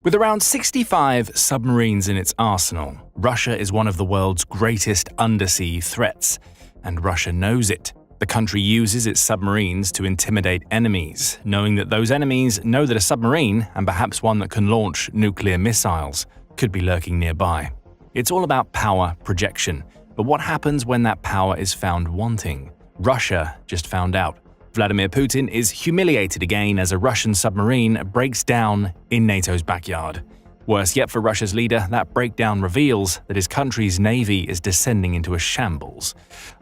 With around 65 submarines in its arsenal, Russia is one of the world's greatest undersea threats. And Russia knows it. The country uses its submarines to intimidate enemies, knowing that those enemies know that a submarine, and perhaps one that can launch nuclear missiles, could be lurking nearby. It's all about power projection. But what happens when that power is found wanting? Russia just found out. Vladimir Putin is humiliated again as a Russian submarine breaks down in NATO's backyard. Worse yet for Russia's leader, that breakdown reveals that his country's navy is descending into a shambles.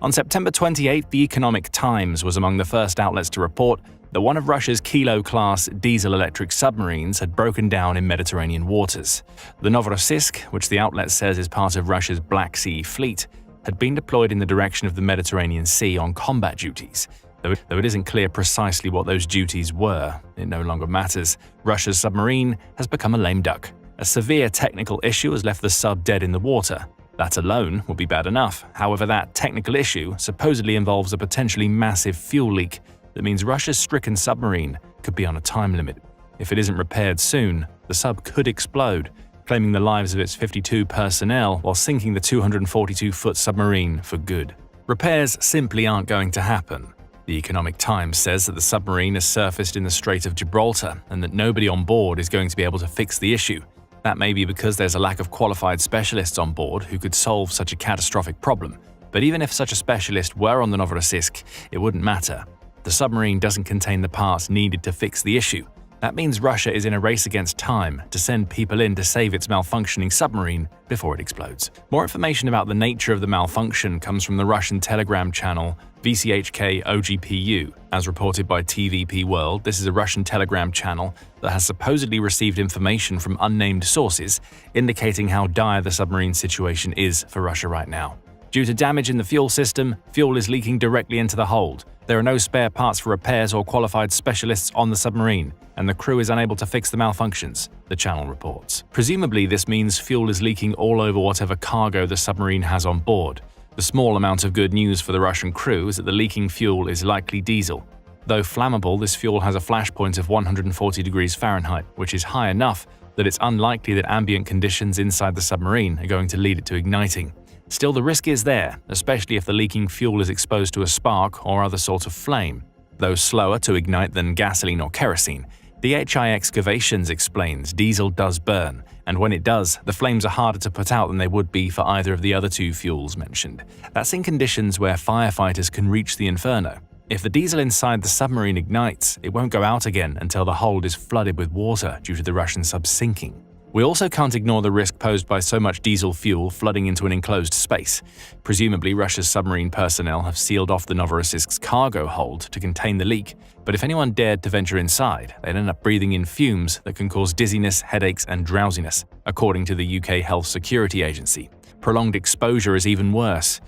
On September 28, the Economic Times was among the first outlets to report that one of Russia's Kilo-class diesel-electric submarines had broken down in Mediterranean waters. The Novorossiysk, which the outlet says is part of Russia's Black Sea Fleet, had been deployed in the direction of the Mediterranean Sea on combat duties. Though it isn't clear precisely what those duties were, it no longer matters. Russia's submarine has become a lame duck. A severe technical issue has left the sub dead in the water. That alone would be bad enough. However, that technical issue supposedly involves a potentially massive fuel leak that means Russia's stricken submarine could be on a time limit. If it isn't repaired soon, the sub could explode, claiming the lives of its 52 personnel while sinking the 242-foot submarine for good. Repairs simply aren't going to happen. The Economic Times says that the submarine has surfaced in the Strait of Gibraltar and that nobody on board is going to be able to fix the issue. That may be because there's a lack of qualified specialists on board who could solve such a catastrophic problem. But even if such a specialist were on the Novorossiysk, it wouldn't matter. The submarine doesn't contain the parts needed to fix the issue. That means Russia is in a race against time to send people in to save its malfunctioning submarine before it explodes. More information about the nature of the malfunction comes from the Russian Telegram channel VCHK OGPU. As reported by TVP World, this is a Russian Telegram channel that has supposedly received information from unnamed sources indicating how dire the submarine situation is for Russia right now. Due to damage in the fuel system, fuel is leaking directly into the hold. There are no spare parts for repairs or qualified specialists on the submarine, and the crew is unable to fix the malfunctions, the channel reports. Presumably, this means fuel is leaking all over whatever cargo the submarine has on board. The small amount of good news for the Russian crew is that the leaking fuel is likely diesel. Though flammable, this fuel has a flash point of 140 degrees Fahrenheit, which is high enough that it's unlikely that ambient conditions inside the submarine are going to lead it to igniting. Still, the risk is there, especially if the leaking fuel is exposed to a spark or other sort of flame. Though slower to ignite than gasoline or kerosene, DHI Excavations explains diesel does burn, and when it does, the flames are harder to put out than they would be for either of the other two fuels mentioned. That's in conditions where firefighters can reach the inferno. If the diesel inside the submarine ignites, it won't go out again until the hold is flooded with water due to the Russian sub sinking. We also can't ignore the risk posed by so much diesel fuel flooding into an enclosed space. Presumably, Russia's submarine personnel have sealed off the Novorossiysk's cargo hold to contain the leak, but if anyone dared to venture inside, they'd end up breathing in fumes that can cause dizziness, headaches, and drowsiness, according to the UK Health Security Agency. Prolonged exposure is even worse.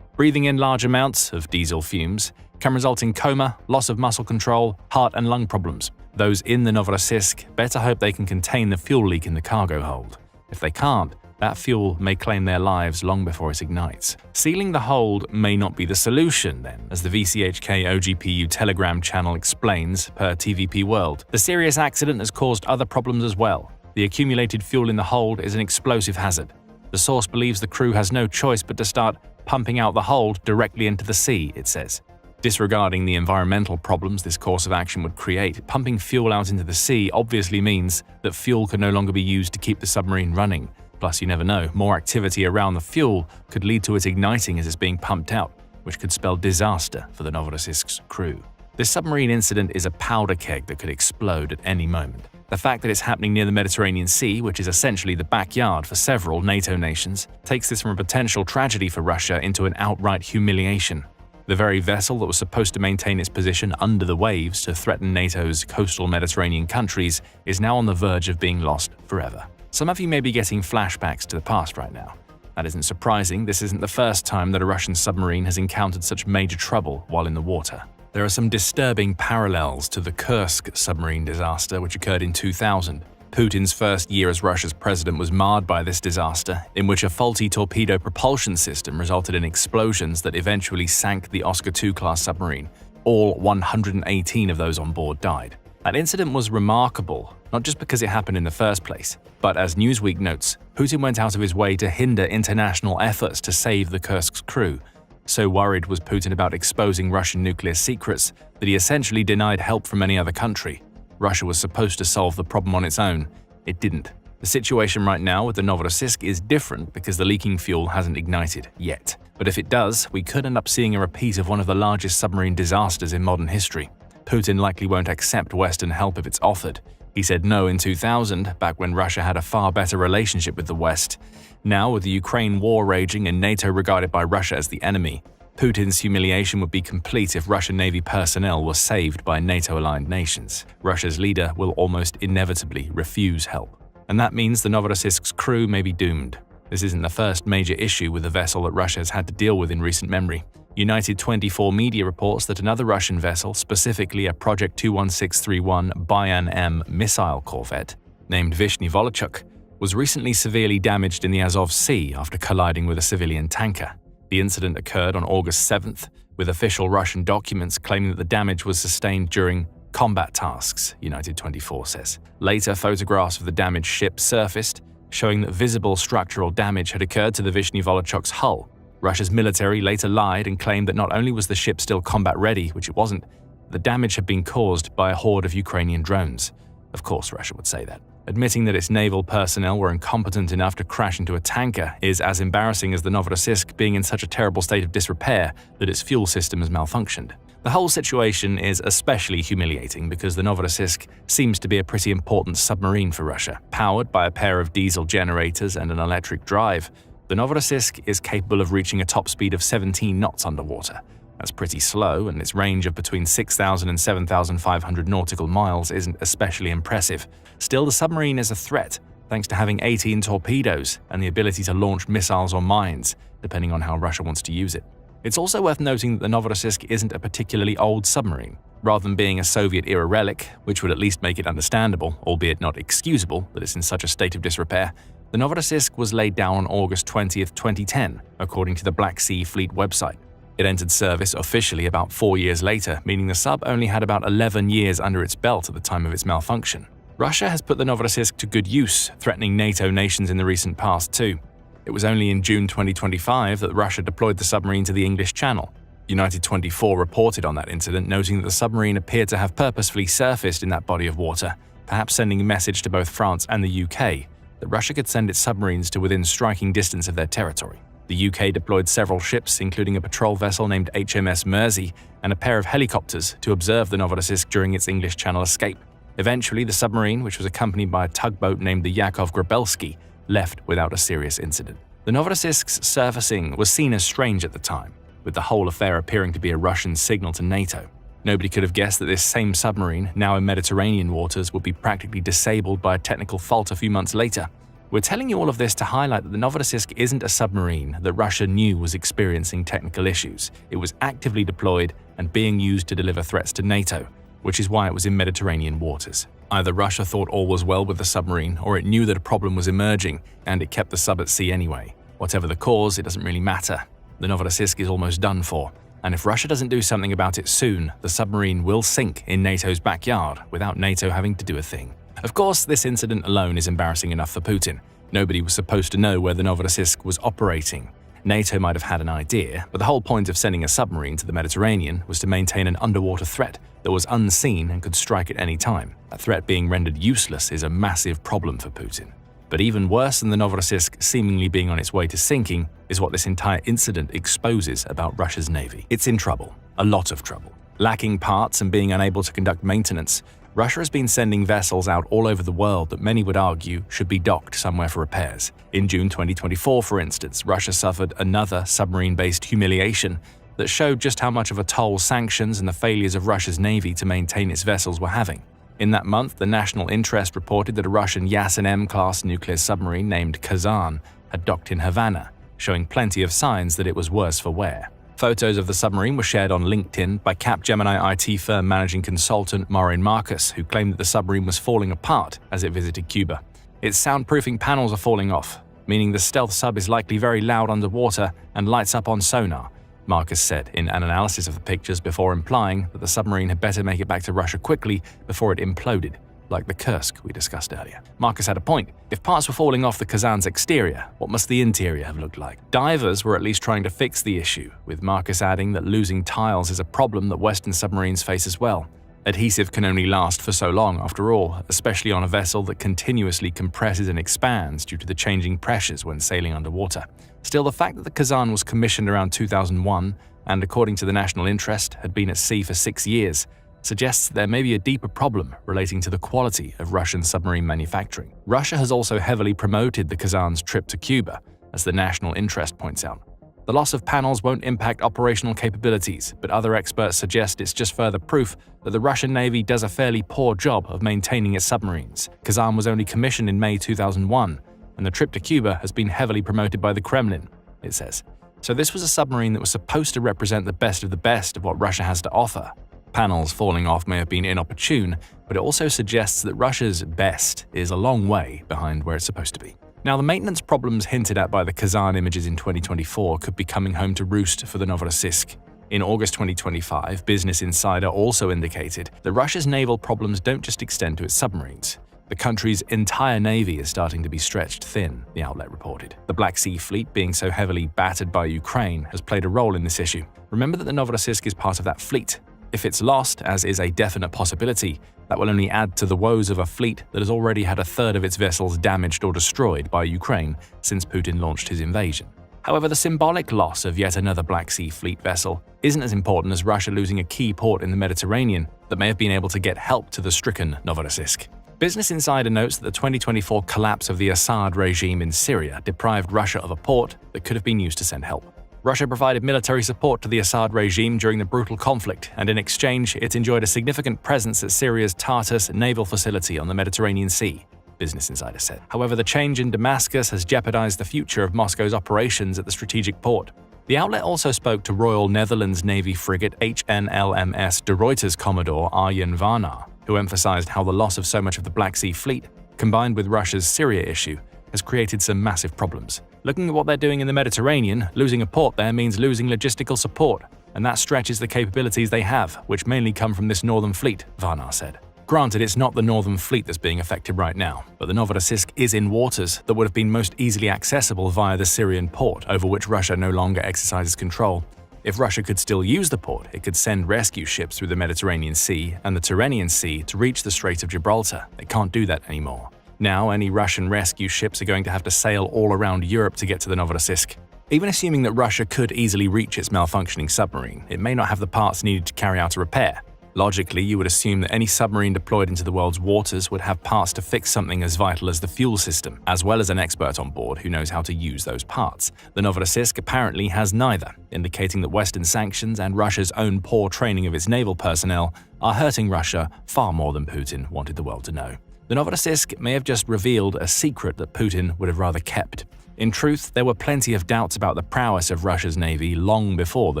Breathing in large amounts of diesel fumes can result in coma, loss of muscle control, heart and lung problems. Those in the Novorossiysk better hope they can contain the fuel leak in the cargo hold. If they can't, that fuel may claim their lives long before it ignites. Sealing the hold may not be the solution, then, as the VCHK OGPU Telegram channel explains per TVP World. The serious accident has caused other problems as well. The accumulated fuel in the hold is an explosive hazard. The source believes the crew has no choice but to start pumping out the hold directly into the sea, it says. Disregarding the environmental problems this course of action would create, pumping fuel out into the sea obviously means that fuel can no longer be used to keep the submarine running. Plus, you never know, more activity around the fuel could lead to it igniting as it's being pumped out, which could spell disaster for the Novorossiysk's crew. This submarine incident is a powder keg that could explode at any moment. The fact that it's happening near the Mediterranean Sea, which is essentially the backyard for several NATO nations, takes this from a potential tragedy for Russia into an outright humiliation. The very vessel that was supposed to maintain its position under the waves to threaten NATO's coastal Mediterranean countries is now on the verge of being lost forever. Some of you may be getting flashbacks to the past right now. That isn't surprising. This isn't the first time that a Russian submarine has encountered such major trouble while in the water. There are some disturbing parallels to the Kursk submarine disaster, which occurred in 2000. Putin's first year as Russia's president was marred by this disaster, in which a faulty torpedo propulsion system resulted in explosions that eventually sank the Oscar II-class submarine. All 118 of those on board died. That incident was remarkable, not just because it happened in the first place, but as Newsweek notes, Putin went out of his way to hinder international efforts to save the Kursk's crew. So worried was Putin about exposing Russian nuclear secrets that he essentially denied help from any other country. Russia was supposed to solve the problem on its own. It didn't. The situation right now with the Novorossiysk is different because the leaking fuel hasn't ignited yet. But if it does, we could end up seeing a repeat of one of the largest submarine disasters in modern history. Putin likely won't accept Western help if it's offered. He said no in 2000, back when Russia had a far better relationship with the West. Now, with the Ukraine war raging and NATO regarded by Russia as the enemy, Putin's humiliation would be complete if Russian Navy personnel were saved by NATO-aligned nations. Russia's leader will almost inevitably refuse help. And that means the Novorossiysk's crew may be doomed. This isn't the first major issue with the vessel that Russia has had to deal with in recent memory. United 24 media reports that another Russian vessel, specifically a Project 21631 Bayan-M missile corvette, named Vishny Volochyok, was recently severely damaged in the Azov Sea after colliding with a civilian tanker. The incident occurred on August 7th, with official Russian documents claiming that the damage was sustained during combat tasks, United 24 says. Later, photographs of the damaged ship surfaced, showing that visible structural damage had occurred to the Vishny Volochyok's hull. Russia's military later lied and claimed that not only was the ship still combat-ready, which it wasn't, the damage had been caused by a horde of Ukrainian drones. Of course, Russia would say that. Admitting that its naval personnel were incompetent enough to crash into a tanker is as embarrassing as the Novorossiysk being in such a terrible state of disrepair that its fuel system has malfunctioned. The whole situation is especially humiliating because the Novorossiysk seems to be a pretty important submarine for Russia. Powered by a pair of diesel generators and an electric drive, the Novorossiysk is capable of reaching a top speed of 17 knots underwater. That's pretty slow, and its range of between 6,000 and 7,500 nautical miles isn't especially impressive. Still, the submarine is a threat, thanks to having 18 torpedoes and the ability to launch missiles or mines, depending on how Russia wants to use it. It's also worth noting that the Novorossiysk isn't a particularly old submarine. Rather than being a Soviet-era relic, which would at least make it understandable, albeit not excusable, that it's in such a state of disrepair, the Novorossiysk was laid down on August 20, 2010, according to the Black Sea Fleet website. It entered service officially about 4 years later, meaning the sub only had about 11 years under its belt at the time of its malfunction. Russia has put the Novorossiysk to good use, threatening NATO nations in the recent past too. It was only in June 2025 that Russia deployed the submarine to the English Channel. United 24 reported on that incident, noting that the submarine appeared to have purposefully surfaced in that body of water, perhaps sending a message to both France and the UK that Russia could send its submarines to within striking distance of their territory. The UK deployed several ships, including a patrol vessel named HMS Mersey and a pair of helicopters, to observe the Novorossiysk during its English Channel escape. Eventually, the submarine, which was accompanied by a tugboat named the Yakov Grabelsky, left without a serious incident. The Novorossiysk's surfacing was seen as strange at the time, with the whole affair appearing to be a Russian signal to NATO. Nobody could have guessed that this same submarine, now in Mediterranean waters, would be practically disabled by a technical fault a few months later. We're telling you all of this to highlight that the Novorossiysk isn't a submarine that Russia knew was experiencing technical issues. It was actively deployed and being used to deliver threats to NATO, which is why it was in Mediterranean waters. Either Russia thought all was well with the submarine, or it knew that a problem was emerging, and it kept the sub at sea anyway. Whatever the cause, it doesn't really matter. The Novorossiysk is almost done for, and if Russia doesn't do something about it soon, the submarine will sink in NATO's backyard without NATO having to do a thing. Of course, this incident alone is embarrassing enough for Putin. Nobody was supposed to know where the Novorossiysk was operating. NATO might have had an idea, but the whole point of sending a submarine to the Mediterranean was to maintain an underwater threat that was unseen and could strike at any time. That threat being rendered useless is a massive problem for Putin. But even worse than the Novorossiysk seemingly being on its way to sinking is what this entire incident exposes about Russia's navy. It's in trouble, a lot of trouble. Lacking parts and being unable to conduct maintenance, Russia has been sending vessels out all over the world that many would argue should be docked somewhere for repairs. In June 2024, for instance, Russia suffered another submarine-based humiliation that showed just how much of a toll sanctions and the failures of Russia's navy to maintain its vessels were having. In that month, the National Interest reported that a Russian Yasin-M-class nuclear submarine named Kazan had docked in Havana, showing plenty of signs that it was worse for wear. Photos of the submarine were shared on LinkedIn by Capgemini IT firm managing consultant Maureen Marcus, who claimed that the submarine was falling apart as it visited Cuba. Its soundproofing panels are falling off, meaning the stealth sub is likely very loud underwater and lights up on sonar, Marcus said in an analysis of the pictures before implying that the submarine had better make it back to Russia quickly before it imploded, like the Kursk we discussed earlier. Marcus had a point. If parts were falling off the Kazan's exterior, what must the interior have looked like? Divers were at least trying to fix the issue, with Marcus adding that losing tiles is a problem that Western submarines face as well. Adhesive can only last for so long, after all, especially on a vessel that continuously compresses and expands due to the changing pressures when sailing underwater. Still, the fact that the Kazan was commissioned around 2001 and, according to the national interest, had been at sea for 6 years, suggests there may be a deeper problem relating to the quality of Russian submarine manufacturing. Russia has also heavily promoted the Kazan's trip to Cuba, as the national interest points out. The loss of panels won't impact operational capabilities, but other experts suggest it's just further proof that the Russian Navy does a fairly poor job of maintaining its submarines. Kazan was only commissioned in May 2001, and the trip to Cuba has been heavily promoted by the Kremlin, it says. So this was a submarine that was supposed to represent the best of what Russia has to offer. Panels falling off may have been inopportune, but it also suggests that Russia's best is a long way behind where it's supposed to be. Now, the maintenance problems hinted at by the Kazan images in 2024 could be coming home to roost for the Novorossiysk. In August 2025, Business Insider also indicated that Russia's naval problems don't just extend to its submarines. The country's entire navy is starting to be stretched thin, the outlet reported. The Black Sea Fleet, being so heavily battered by Ukraine, has played a role in this issue. Remember that the Novorossiysk is part of that fleet. If it's lost, as is a definite possibility, that will only add to the woes of a fleet that has already had a third of its vessels damaged or destroyed by Ukraine since Putin launched his invasion. However, the symbolic loss of yet another Black Sea Fleet vessel isn't as important as Russia losing a key port in the Mediterranean that may have been able to get help to the stricken Novorossiysk. Business Insider notes that the 2024 collapse of the Assad regime in Syria deprived Russia of a port that could have been used to send help. Russia provided military support to the Assad regime during the brutal conflict, and in exchange, it enjoyed a significant presence at Syria's Tartus naval facility on the Mediterranean Sea, Business Insider said. However, the change in Damascus has jeopardized the future of Moscow's operations at the strategic port. The outlet also spoke to Royal Netherlands Navy frigate HNLMS De Ruyter's Commodore Arjen Varnar, who emphasized how the loss of so much of the Black Sea Fleet, combined with Russia's Syria issue, has created some massive problems. Looking at what they're doing in the Mediterranean, losing a port there means losing logistical support, and that stretches the capabilities they have, which mainly come from this northern fleet, Varnar said. Granted, it's not the northern fleet that's being affected right now, but the Novorossiysk is in waters that would have been most easily accessible via the Syrian port, over which Russia no longer exercises control. If Russia could still use the port, it could send rescue ships through the Mediterranean Sea and the Tyrrhenian Sea to reach the Strait of Gibraltar. It can't do that anymore. Now, any Russian rescue ships are going to have to sail all around Europe to get to the Novorossiysk. Even assuming that Russia could easily reach its malfunctioning submarine, it may not have the parts needed to carry out a repair. Logically, you would assume that any submarine deployed into the world's waters would have parts to fix something as vital as the fuel system, as well as an expert on board who knows how to use those parts. The Novorossiysk apparently has neither, indicating that Western sanctions and Russia's own poor training of its naval personnel are hurting Russia far more than Putin wanted the world to know. The Novorossiysk may have just revealed a secret that Putin would have rather kept. In truth, there were plenty of doubts about the prowess of Russia's navy long before the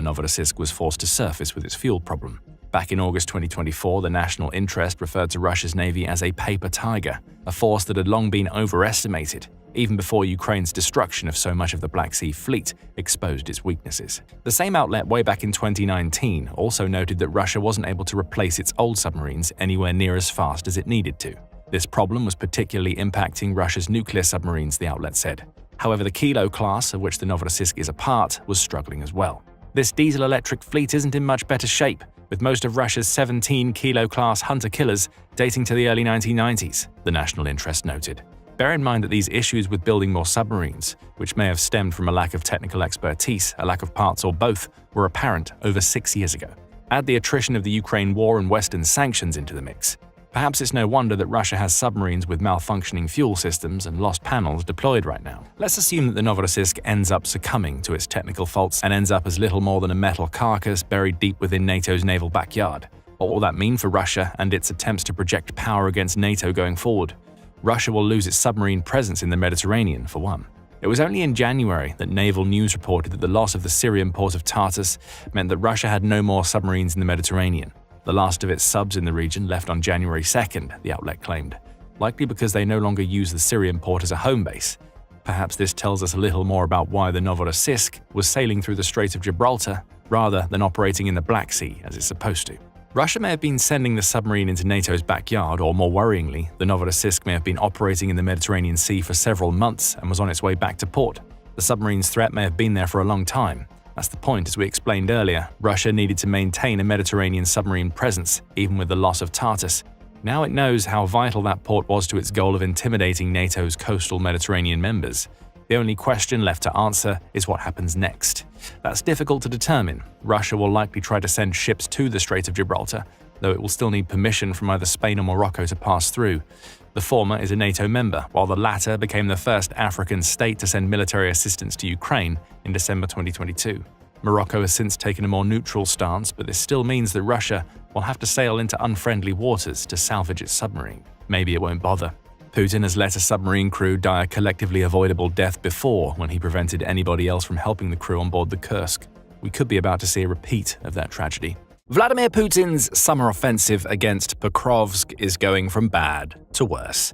Novorossiysk was forced to surface with its fuel problem. Back in August 2024, the national interest referred to Russia's navy as a paper tiger, a force that had long been overestimated, even before Ukraine's destruction of so much of the Black Sea Fleet exposed its weaknesses. The same outlet way back in 2019 also noted that Russia wasn't able to replace its old submarines anywhere near as fast as it needed to. This problem was particularly impacting Russia's nuclear submarines, the outlet said. However, the Kilo class, of which the Novorossiysk is a part, was struggling as well. This diesel-electric fleet isn't in much better shape, with most of Russia's 17 Kilo-class hunter-killers dating to the early 1990s, the national interest noted. Bear in mind that these issues with building more submarines, which may have stemmed from a lack of technical expertise, a lack of parts, or both, were apparent over 6 years ago. Add the attrition of the Ukraine war and Western sanctions into the mix. Perhaps it's no wonder that Russia has submarines with malfunctioning fuel systems and lost panels deployed right now. Let's assume that the Novorossiysk ends up succumbing to its technical faults and ends up as little more than a metal carcass buried deep within NATO's naval backyard. What will that mean for Russia and its attempts to project power against NATO going forward? Russia will lose its submarine presence in the Mediterranean, for one. It was only in January that Naval News reported that the loss of the Syrian port of Tartus meant that Russia had no more submarines in the Mediterranean. The last of its subs in the region left on January 2nd, the outlet claimed, likely because they no longer use the Syrian port as a home base. Perhaps this tells us a little more about why the Novorossiysk was sailing through the Strait of Gibraltar rather than operating in the Black Sea as it's supposed to. Russia may have been sending the submarine into NATO's backyard, or more worryingly, the Novorossiysk may have been operating in the Mediterranean Sea for several months and was on its way back to port. The submarine's threat may have been there for a long time. That's the point, as we explained earlier. Russia needed to maintain a Mediterranean submarine presence, even with the loss of Tartus. Now it knows how vital that port was to its goal of intimidating NATO's coastal Mediterranean members. The only question left to answer is what happens next. That's difficult to determine. Russia will likely try to send ships to the Strait of Gibraltar, though it will still need permission from either Spain or Morocco to pass through. The former is a NATO member, while the latter became the first African state to send military assistance to Ukraine in December 2022. Morocco has since taken a more neutral stance, but this still means that Russia will have to sail into unfriendly waters to salvage its submarine. Maybe it won't bother. Putin has let a submarine crew die a collectively avoidable death before when he prevented anybody else from helping the crew on board the Kursk. We could be about to see a repeat of that tragedy. Vladimir Putin's summer offensive against Pokrovsk is going from bad to worse.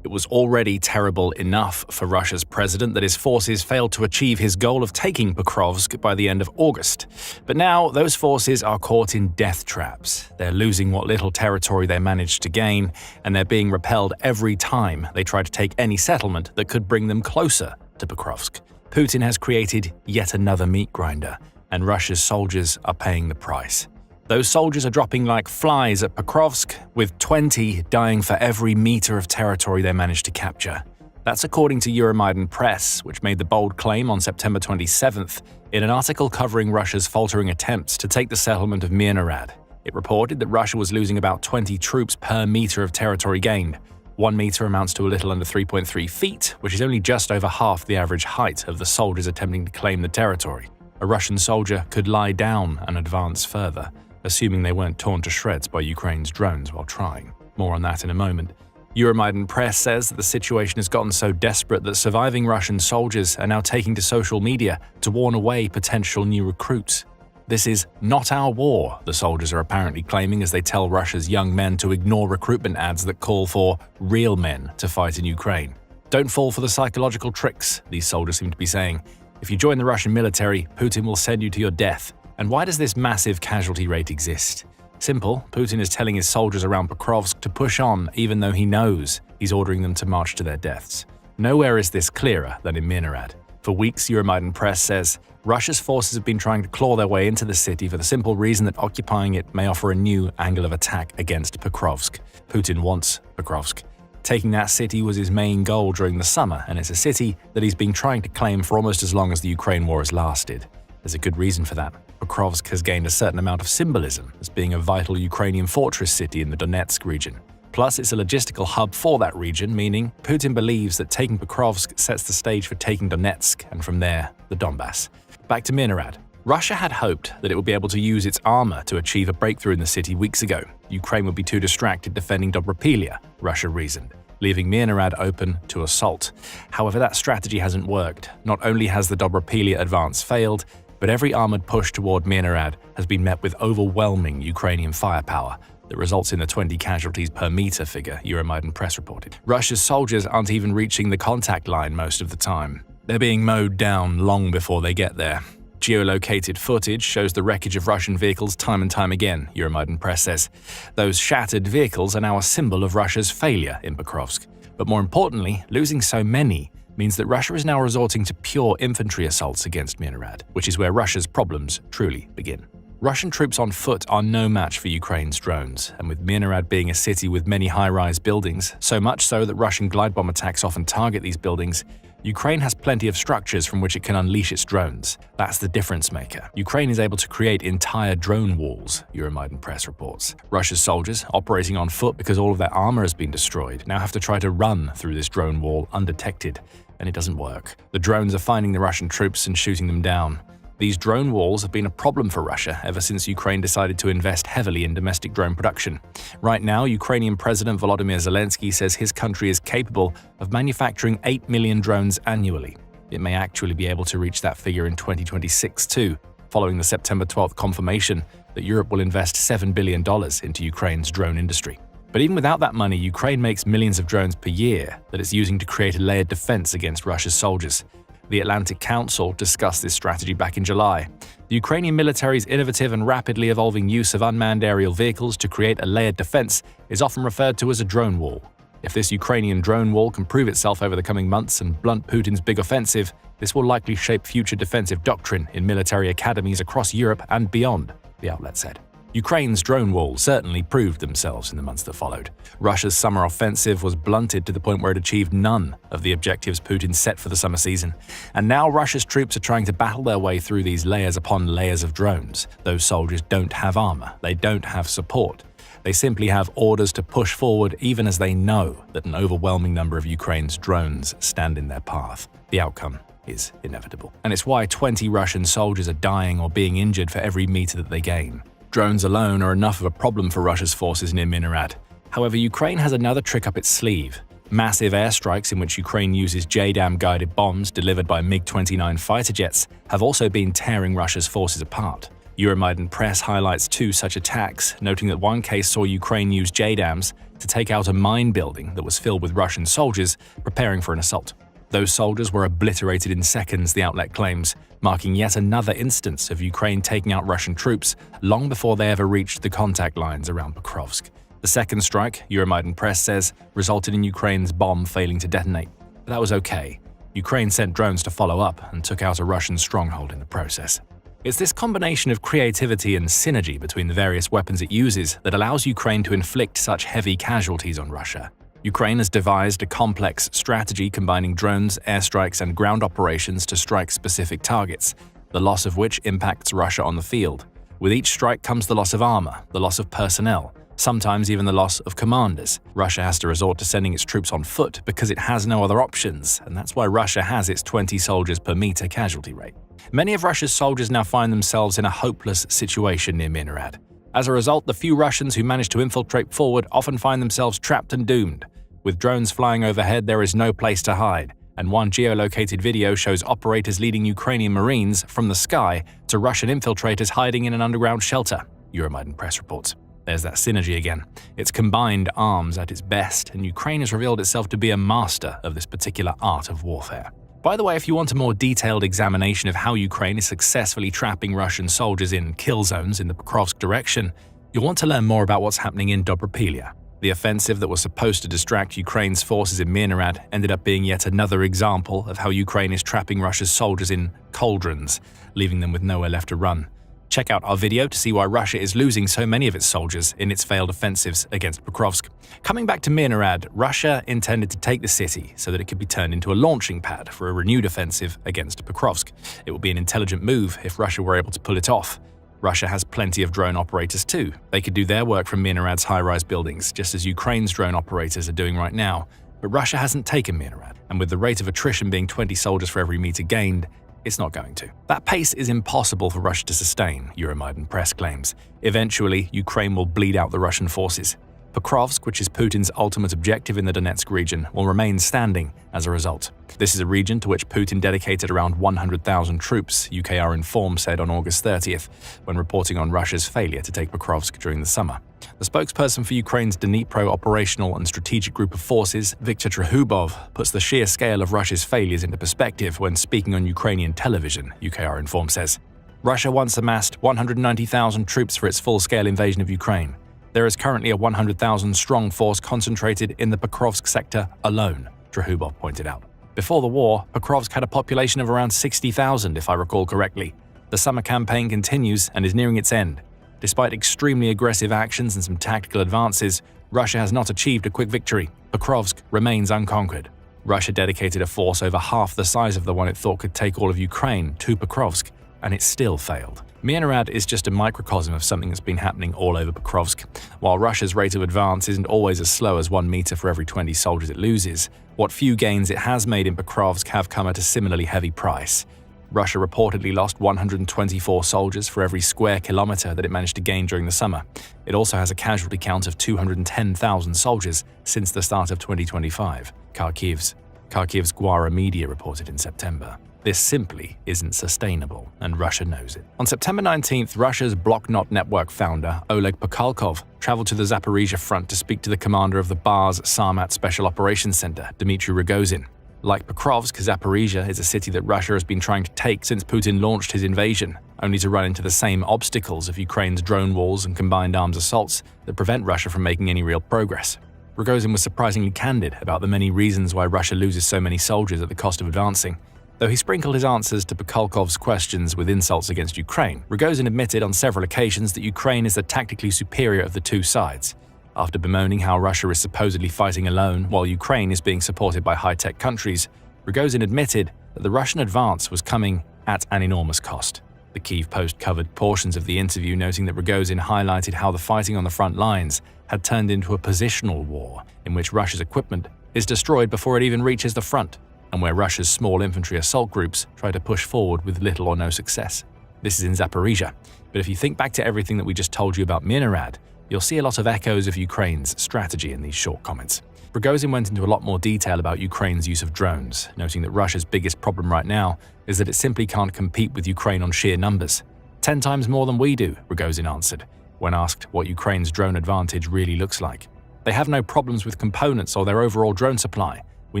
It was already terrible enough for Russia's president that his forces failed to achieve his goal of taking Pokrovsk by the end of August. But now those forces are caught in death traps. They're losing what little territory they managed to gain, and they're being repelled every time they try to take any settlement that could bring them closer to Pokrovsk. Putin has created yet another meat grinder, and Russia's soldiers are paying the price. Those soldiers are dropping like flies at Pokrovsk, with 20 dying for every meter of territory they managed to capture. That's according to Euromaidan Press, which made the bold claim on September 27th in an article covering Russia's faltering attempts to take the settlement of Mirnorad. It reported that Russia was losing about 20 troops per meter of territory gained. 1 meter amounts to a little under 3.3 feet, which is only just over half the average height of the soldiers attempting to claim the territory. A Russian soldier could lie down and advance further, assuming they weren't torn to shreds by Ukraine's drones while trying. More on that in a moment. Euromaidan Press says that the situation has gotten so desperate that surviving Russian soldiers are now taking to social media to warn away potential new recruits. This is not our war, the soldiers are apparently claiming as they tell Russia's young men to ignore recruitment ads that call for real men to fight in Ukraine. Don't fall for the psychological tricks, these soldiers seem to be saying. If you join the Russian military, Putin will send you to your death. And why does this massive casualty rate exist? Simple, Putin is telling his soldiers around Pokrovsk to push on even though he knows he's ordering them to march to their deaths. Nowhere is this clearer than in Mirnorad. For weeks, Euromaidan Press says, Russia's forces have been trying to claw their way into the city for the simple reason that occupying it may offer a new angle of attack against Pokrovsk. Putin wants Pokrovsk. Taking that city was his main goal during the summer, and it's a city that he's been trying to claim for almost as long as the Ukraine war has lasted. There's a good reason for that. Pokrovsk has gained a certain amount of symbolism as being a vital Ukrainian fortress city in the Donetsk region. Plus, it's a logistical hub for that region, meaning Putin believes that taking Pokrovsk sets the stage for taking Donetsk, and from there, the Donbass. Back to Mirnorad. Russia had hoped that it would be able to use its armor to achieve a breakthrough in the city weeks ago. Ukraine would be too distracted defending Dobropilia, Russia reasoned, leaving Mirnorad open to assault. However, that strategy hasn't worked. Not only has the Dobropilia advance failed, but every armored push toward Mirnorad has been met with overwhelming Ukrainian firepower that results in the 20 casualties per meter figure Euromaidan Press reported. Russia's soldiers aren't even reaching the contact line most of the time. They're being mowed down long before they get there. Geolocated footage shows the wreckage of Russian vehicles time and time again, Euromaidan Press says. Those shattered vehicles are now a symbol of Russia's failure in Pokrovsk. But more importantly, losing so many means that Russia is now resorting to pure infantry assaults against Mirnorad, which is where Russia's problems truly begin. Russian troops on foot are no match for Ukraine's drones, and with Mirnorad being a city with many high-rise buildings, so much so that Russian glide bomb attacks often target these buildings, Ukraine has plenty of structures from which it can unleash its drones. That's the difference maker. Ukraine is able to create entire drone walls, Euromaidan Press reports. Russia's soldiers, operating on foot because all of their armor has been destroyed, now have to try to run through this drone wall undetected, and it doesn't work. The drones are finding the Russian troops and shooting them down. These drone walls have been a problem for Russia ever since Ukraine decided to invest heavily in domestic drone production. Right now, Ukrainian President Volodymyr Zelensky says his country is capable of manufacturing 8 million drones annually. It may actually be able to reach that figure in 2026 too, following the September 12th confirmation that Europe will invest $7 billion into Ukraine's drone industry. But even without that money, Ukraine makes millions of drones per year that it's using to create a layered defense against Russia's soldiers. The Atlantic Council discussed this strategy back in July. The Ukrainian military's innovative and rapidly evolving use of unmanned aerial vehicles to create a layered defense is often referred to as a drone wall. If this Ukrainian drone wall can prove itself over the coming months and blunt Putin's big offensive, this will likely shape future defensive doctrine in military academies across Europe and beyond, the outlet said. Ukraine's drone wall certainly proved themselves in the months that followed. Russia's summer offensive was blunted to the point where it achieved none of the objectives Putin set for the summer season. And now Russia's troops are trying to battle their way through these layers upon layers of drones. Those soldiers don't have armor, they don't have support. They simply have orders to push forward even as they know that an overwhelming number of Ukraine's drones stand in their path. The outcome is inevitable. And it's why 20 Russian soldiers are dying or being injured for every meter that they gain. Drones alone are enough of a problem for Russia's forces near IMMINENT. However, Ukraine has another trick up its sleeve. Massive airstrikes in which Ukraine uses JDAM-guided bombs delivered by MiG-29 fighter jets have also been tearing Russia's forces apart. IMMINENT press highlights two such attacks, noting that one case saw Ukraine use JDAMs to take out a mine building that was filled with Russian soldiers preparing for an assault. Those soldiers were obliterated in seconds, the outlet claims, marking yet another instance of Ukraine taking out Russian troops long before they ever reached the contact lines around Pokrovsk. The second strike, IMMINENT press says, resulted in Ukraine's bomb failing to detonate. But that was okay. Ukraine sent drones to follow up and took out a Russian stronghold in the process. It's this combination of creativity and synergy between the various weapons it uses that allows Ukraine to inflict such heavy casualties on Russia. Ukraine has devised a complex strategy combining drones, airstrikes, and ground operations to strike specific targets, the loss of which impacts Russia on the field. With each strike comes the loss of armor, the loss of personnel, sometimes even the loss of commanders. Russia has to resort to sending its troops on foot because it has no other options, and that's why Russia has its 20 soldiers per meter casualty rate. Many of Russia's soldiers now find themselves in a hopeless situation near IMMINENT. As a result, the few Russians who manage to infiltrate forward often find themselves trapped and doomed. With drones flying overhead, there is no place to hide, and one geolocated video shows operators leading Ukrainian Marines from the sky to Russian infiltrators hiding in an underground shelter, IMMINENT press reports. There's that synergy again. It's combined arms at its best, and Ukraine has revealed itself to be a master of this particular art of warfare. By the way, if you want a more detailed examination of how Ukraine is successfully trapping Russian soldiers in kill zones in the Pokrovsk direction, you'll want to learn more about what's happening in Dobropilia. The offensive that was supposed to distract Ukraine's forces in IMMINENT ended up being yet another example of how Ukraine is trapping Russia's soldiers in cauldrons, leaving them with nowhere left to run. Check out our video to see why Russia is losing so many of its soldiers in its failed offensives against Pokrovsk. Coming back to IMMINENT, Russia intended to take the city so that it could be turned into a launching pad for a renewed offensive against Pokrovsk. It would be an intelligent move if Russia were able to pull it off. Russia has plenty of drone operators too. They could do their work from IMMINENT's high-rise buildings, just as Ukraine's drone operators are doing right now. But Russia hasn't taken IMMINENT, and with the rate of attrition being 20 soldiers for every meter gained, it's not going to. That pace is impossible for Russia to sustain, IMMINENT press claims. Eventually, Ukraine will bleed out the Russian forces. Pokrovsk, which is Putin's ultimate objective in the Donetsk region, will remain standing as a result. This is a region to which Putin dedicated around 100,000 troops, UKR Inform said on August 30th, when reporting on Russia's failure to take Pokrovsk during the summer. The spokesperson for Ukraine's Dnipro Operational and Strategic Group of Forces, Viktor Trehubov, puts the sheer scale of Russia's failures into perspective when speaking on Ukrainian television, UKR Inform says. Russia once amassed 190,000 troops for its full-scale invasion of Ukraine. There is currently a 100,000-strong force concentrated in the Pokrovsk sector alone, Trehubov pointed out. Before the war, Pokrovsk had a population of around 60,000, if I recall correctly. The summer campaign continues and is nearing its end. Despite extremely aggressive actions and some tactical advances, Russia has not achieved a quick victory. Pokrovsk remains unconquered. Russia dedicated a force over half the size of the one it thought could take all of Ukraine to Pokrovsk, and it still failed. IMMINENT is just a microcosm of something that's been happening all over Pokrovsk. While Russia's rate of advance isn't always as slow as 1 meter for every 20 soldiers it loses, what few gains it has made in Pokrovsk have come at a similarly heavy price. Russia reportedly lost 124 soldiers for every square kilometer that it managed to gain during the summer. It also has a casualty count of 210,000 soldiers since the start of 2025, Kharkiv's Gwara media reported in September. This simply isn't sustainable, and Russia knows it. On September 19th, Russia's Blocknot network founder, Oleg Pokalkov, traveled to the Zaporizhia front to speak to the commander of the Bars Sarmat Special Operations Center, Dmitry Rogozin. Like Pokrovsk, Zaporizhia is a city that Russia has been trying to take since Putin launched his invasion, only to run into the same obstacles of Ukraine's drone walls and combined arms assaults that prevent Russia from making any real progress. Rogozin was surprisingly candid about the many reasons why Russia loses so many soldiers at the cost of advancing. Though he sprinkled his answers to Pukovkov's questions with insults against Ukraine, Rogozin admitted on several occasions that Ukraine is the tactically superior of the two sides. After bemoaning how Russia is supposedly fighting alone while Ukraine is being supported by high-tech countries, Rogozin admitted that the Russian advance was coming at an enormous cost. The Kyiv Post covered portions of the interview, noting that Rogozin highlighted how the fighting on the front lines had turned into a positional war in which Russia's equipment is destroyed before it even reaches the front, and where Russia's small infantry assault groups try to push forward with little or no success. This is in Zaporizhia, but if you think back to everything that we just told you about IMMINENT, you'll see a lot of echoes of Ukraine's strategy in these short comments. Rogozin went into a lot more detail about Ukraine's use of drones, noting that Russia's biggest problem right now is that it simply can't compete with Ukraine on sheer numbers. 10 times more than we do, Rogozin answered, when asked what Ukraine's drone advantage really looks like. They have no problems with components or their overall drone supply. We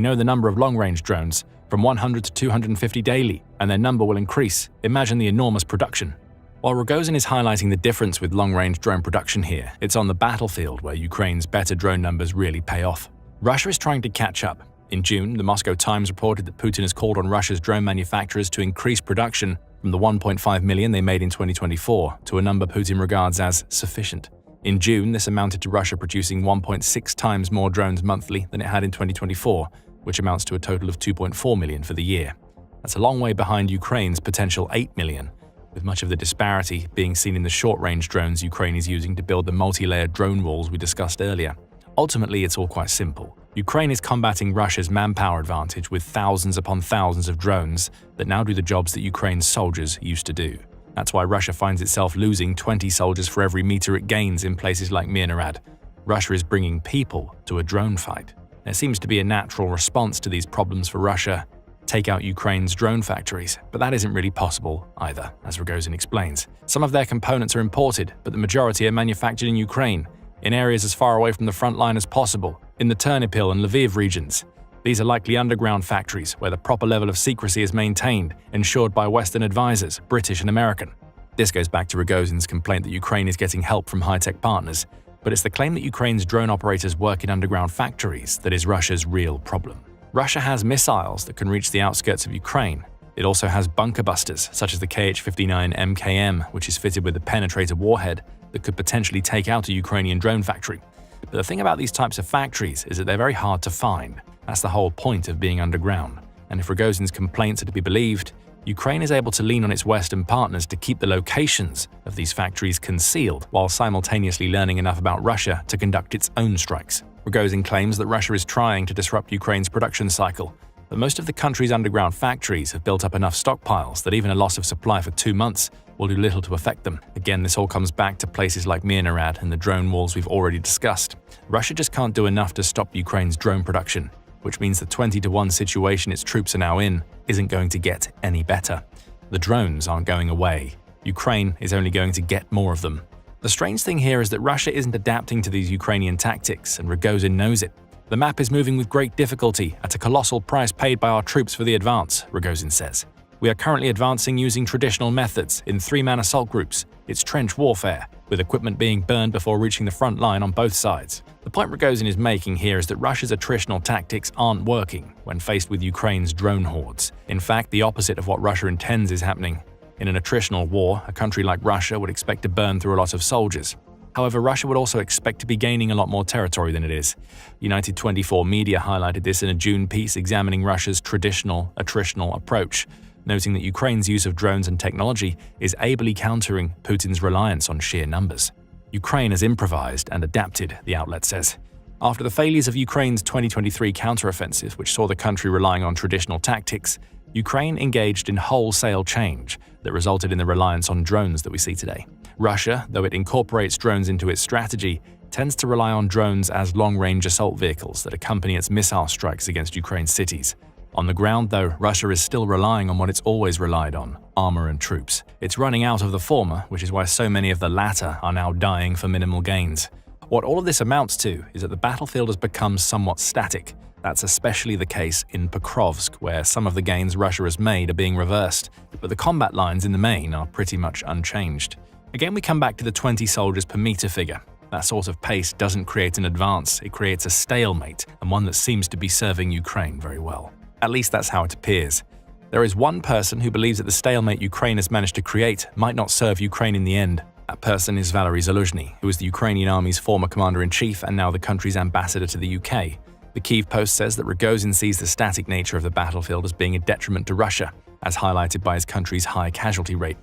know the number of long-range drones, from 100 to 250 daily, and their number will increase. Imagine the enormous production. While Rogozin is highlighting the difference with long-range drone production here, it's on the battlefield where Ukraine's better drone numbers really pay off. Russia is trying to catch up. In June, the Moscow Times reported that Putin has called on Russia's drone manufacturers to increase production from the 1.5 million they made in 2024 to a number Putin regards as sufficient. In June, this amounted to Russia producing 1.6 times more drones monthly than it had in 2024, which amounts to a total of 2.4 million for the year. That's a long way behind Ukraine's potential 8 million, with much of the disparity being seen in the short-range drones Ukraine is using to build the multi-layered drone walls we discussed earlier. Ultimately, it's all quite simple. Ukraine is combating Russia's manpower advantage with thousands upon thousands of drones that now do the jobs that Ukraine's soldiers used to do. That's why Russia finds itself losing 20 soldiers for every meter it gains in places like IMMINENT. Russia is bringing people to a drone fight. There seems to be a natural response to these problems for Russia. Take out Ukraine's drone factories, but that isn't really possible either, as Rogozin explains. Some of their components are imported, but the majority are manufactured in Ukraine, in areas as far away from the front line as possible, in the Ternopil and Lviv regions. These are likely underground factories where the proper level of secrecy is maintained, ensured by Western advisors, British and American. This goes back to Rogozin's complaint that Ukraine is getting help from high-tech partners, but it's the claim that Ukraine's drone operators work in underground factories that is Russia's real problem. Russia has missiles that can reach the outskirts of Ukraine. It also has bunker busters, such as the Kh-59 MKM, which is fitted with a penetrator warhead that could potentially take out a Ukrainian drone factory. But the thing about these types of factories is that they're very hard to find. That's the whole point of being underground. And if Rogozin's complaints are to be believed, Ukraine is able to lean on its Western partners to keep the locations of these factories concealed while simultaneously learning enough about Russia to conduct its own strikes. Rogozin claims that Russia is trying to disrupt Ukraine's production cycle, but most of the country's underground factories have built up enough stockpiles that even a loss of supply for 2 months will do little to affect them. Again, this all comes back to places like IMMINENT and the drone walls we've already discussed. Russia just can't do enough to stop Ukraine's drone production, which means the 20-to-1 situation its troops are now in isn't going to get any better. The drones aren't going away. Ukraine is only going to get more of them. The strange thing here is that Russia isn't adapting to these Ukrainian tactics, and Rogozin knows it. The map is moving with great difficulty at a colossal price paid by our troops for the advance, Rogozin says. We are currently advancing using traditional methods in 3-man assault groups. It's trench warfare, with equipment being burned before reaching the front line on both sides. The point Rogozin is making here is that Russia's attritional tactics aren't working when faced with Ukraine's drone hordes. In fact, the opposite of what Russia intends is happening. In an attritional war, a country like Russia would expect to burn through a lot of soldiers. However, Russia would also expect to be gaining a lot more territory than it is. United 24 Media highlighted this in a June piece examining Russia's traditional attritional approach, noting that Ukraine's use of drones and technology is ably countering Putin's reliance on sheer numbers. Ukraine has improvised and adapted, the outlet says. After the failures of Ukraine's 2023 counteroffensive, which saw the country relying on traditional tactics, Ukraine engaged in wholesale change that resulted in the reliance on drones that we see today. Russia, though it incorporates drones into its strategy, tends to rely on drones as long-range assault vehicles that accompany its missile strikes against Ukraine's cities. On the ground, though, Russia is still relying on what it's always relied on: armor and troops. It's running out of the former, which is why so many of the latter are now dying for minimal gains. What all of this amounts to is that the battlefield has become somewhat static, That's especially the case in Pokrovsk, where some of the gains Russia has made are being reversed, but the combat lines in the main are pretty much unchanged. Again, we come back to the 20 soldiers per meter figure. That sort of pace doesn't create an advance, it creates a stalemate, and one that seems to be serving Ukraine very well. At least that's how it appears. There is one person who believes that the stalemate Ukraine has managed to create might not serve Ukraine in the end. That person is Valery Zaluzhny, who is the Ukrainian army's former commander-in-chief and now the country's ambassador to the UK. The Kyiv Post says that Rogozin sees the static nature of the battlefield as being a detriment to Russia, as highlighted by his country's high casualty rate.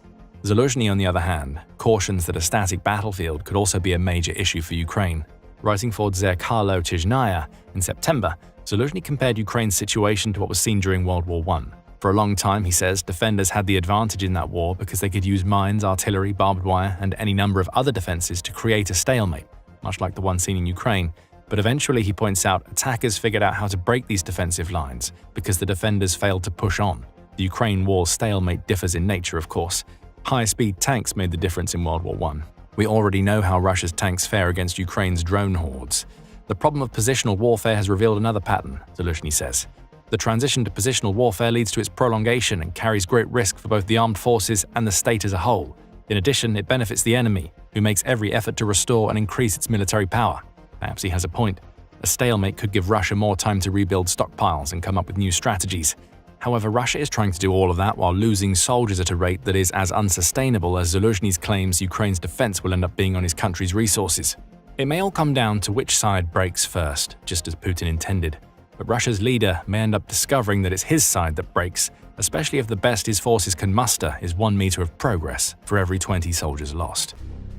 Zaluzhny, on the other hand, cautions that a static battlefield could also be a major issue for Ukraine. Writing for Zerkalo Chizhnaya in September, Zaluzhny compared Ukraine's situation to what was seen during World War I. For a long time, he says, defenders had the advantage in that war because they could use mines, artillery, barbed wire, and any number of other defenses to create a stalemate, much like the one seen in Ukraine. But eventually, he points out, attackers figured out how to break these defensive lines because the defenders failed to push on. The Ukraine war's stalemate differs in nature, of course. High-speed tanks made the difference in World War I. We already know how Russia's tanks fare against Ukraine's drone hordes. The problem of positional warfare has revealed another pattern, Zaluzhny says. The transition to positional warfare leads to its prolongation and carries great risk for both the armed forces and the state as a whole. In addition, it benefits the enemy, who makes every effort to restore and increase its military power. Perhaps he has a point. A stalemate could give Russia more time to rebuild stockpiles and come up with new strategies. However, Russia is trying to do all of that while losing soldiers at a rate that is as unsustainable as Zaluzhny's claims Ukraine's defense will end up being on his country's resources. It may all come down to which side breaks first, just as Putin intended. But Russia's leader may end up discovering that it's his side that breaks, especially if the best his forces can muster is 1 meter of progress for every 20 soldiers lost.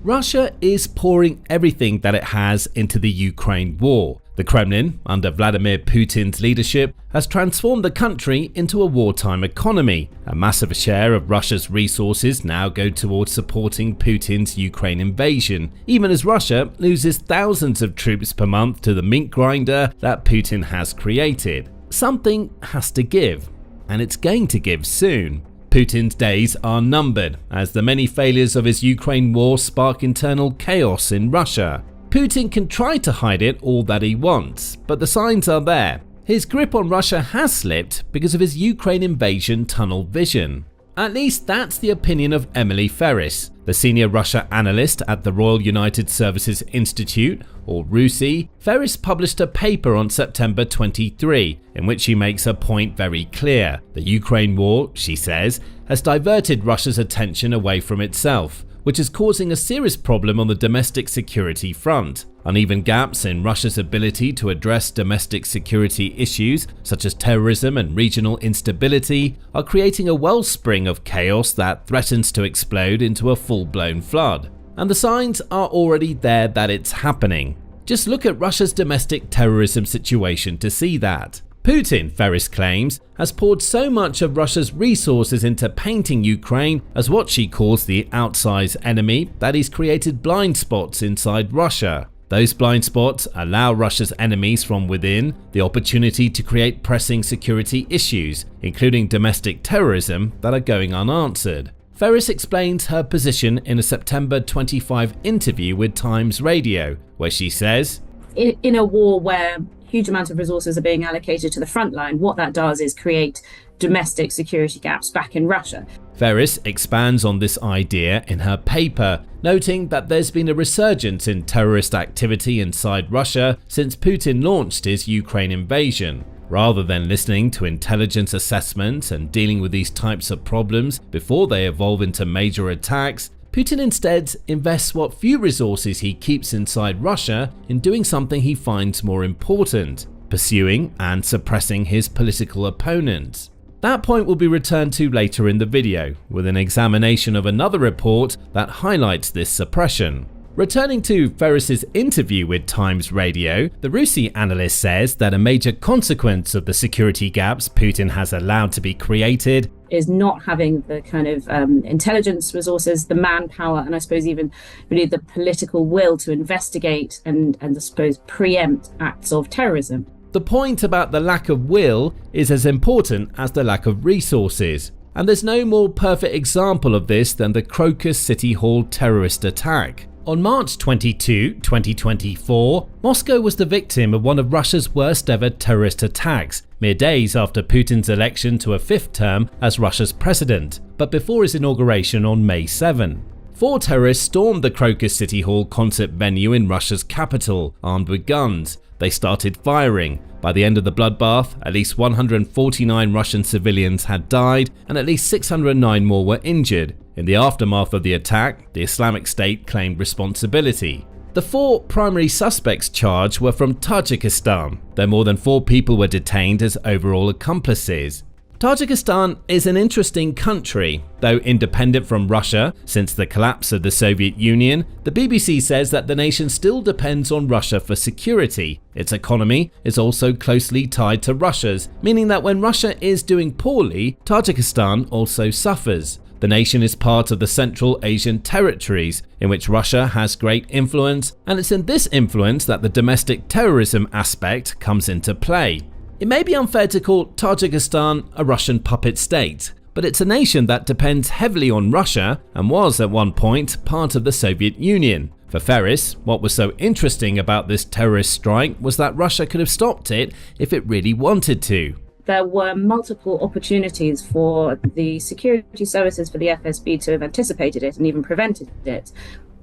Russia is pouring everything that it has into the Ukraine war. The Kremlin, under Vladimir Putin's leadership, has transformed the country into a wartime economy. A massive share of Russia's resources now go towards supporting Putin's Ukraine invasion, even as Russia loses thousands of troops per month to the meat grinder that Putin has created. Something has to give, and it's going to give soon. Putin's days are numbered, as the many failures of his Ukraine war spark internal chaos in Russia. Putin can try to hide it all that he wants, but the signs are there. His grip on Russia has slipped because of his Ukraine invasion tunnel vision. At least that's the opinion of Emily Ferris, the senior Russia analyst at the Royal United Services Institute, or RUSI. Ferris published a paper on September 23, in which she makes her point very clear. The Ukraine war, she says, has diverted Russia's attention away from itself, which is causing a serious problem on the domestic security front. Uneven gaps in Russia's ability to address domestic security issues, such as terrorism and regional instability, are creating a wellspring of chaos that threatens to explode into a full-blown flood. And the signs are already there that it's happening. Just look at Russia's domestic terrorism situation to see that. Putin, Ferris claims, has poured so much of Russia's resources into painting Ukraine as what she calls the outsized enemy that he's created blind spots inside Russia. Those blind spots allow Russia's enemies from within the opportunity to create pressing security issues, including domestic terrorism, that are going unanswered. Ferris explains her position in a September 25 interview with Times Radio, where she says, in a war where huge amount of resources are being allocated to the front line, what that does is create domestic security gaps back in Russia. Ferris expands on this idea in her paper, noting that there's been a resurgence in terrorist activity inside Russia since Putin launched his Ukraine invasion. Rather than listening to intelligence assessments and dealing with these types of problems before they evolve into major attacks, Putin instead invests what few resources he keeps inside Russia in doing something he finds more important: pursuing and suppressing his political opponents. That point will be returned to later in the video, with an examination of another report that highlights this suppression. Returning to Ferris's interview with Times Radio, the RUSI analyst says that a major consequence of the security gaps Putin has allowed to be created is not having the kind of intelligence resources, the manpower, and I suppose even really the political will to investigate and I suppose preempt acts of terrorism. The point about the lack of will is as important as the lack of resources. And there's no more perfect example of this than the Crocus City Hall terrorist attack. On March 22, 2024, Moscow was the victim of one of Russia's worst ever terrorist attacks, mere days after Putin's election to a fifth term as Russia's president, but before his inauguration on May 7. 4 terrorists stormed the Crocus City Hall concert venue in Russia's capital, armed with guns. They started firing. By the end of the bloodbath, at least 149 Russian civilians had died and at least 609 more were injured. In the aftermath of the attack, the Islamic State claimed responsibility. The 4 primary suspects charged were from Tajikistan, though more than 4 people were detained as overall accomplices. Tajikistan is an interesting country. Though independent from Russia since the collapse of the Soviet Union, the BBC says that the nation still depends on Russia for security. Its economy is also closely tied to Russia's, meaning that when Russia is doing poorly, Tajikistan also suffers. The nation is part of the Central Asian territories, in which Russia has great influence, and it's in this influence that the domestic terrorism aspect comes into play. It may be unfair to call Tajikistan a Russian puppet state, but it's a nation that depends heavily on Russia and was at one point part of the Soviet Union. For Ferris, what was so interesting about this terrorist strike was that Russia could have stopped it if it really wanted to. There were multiple opportunities for the security services for the FSB to have anticipated it and even prevented it.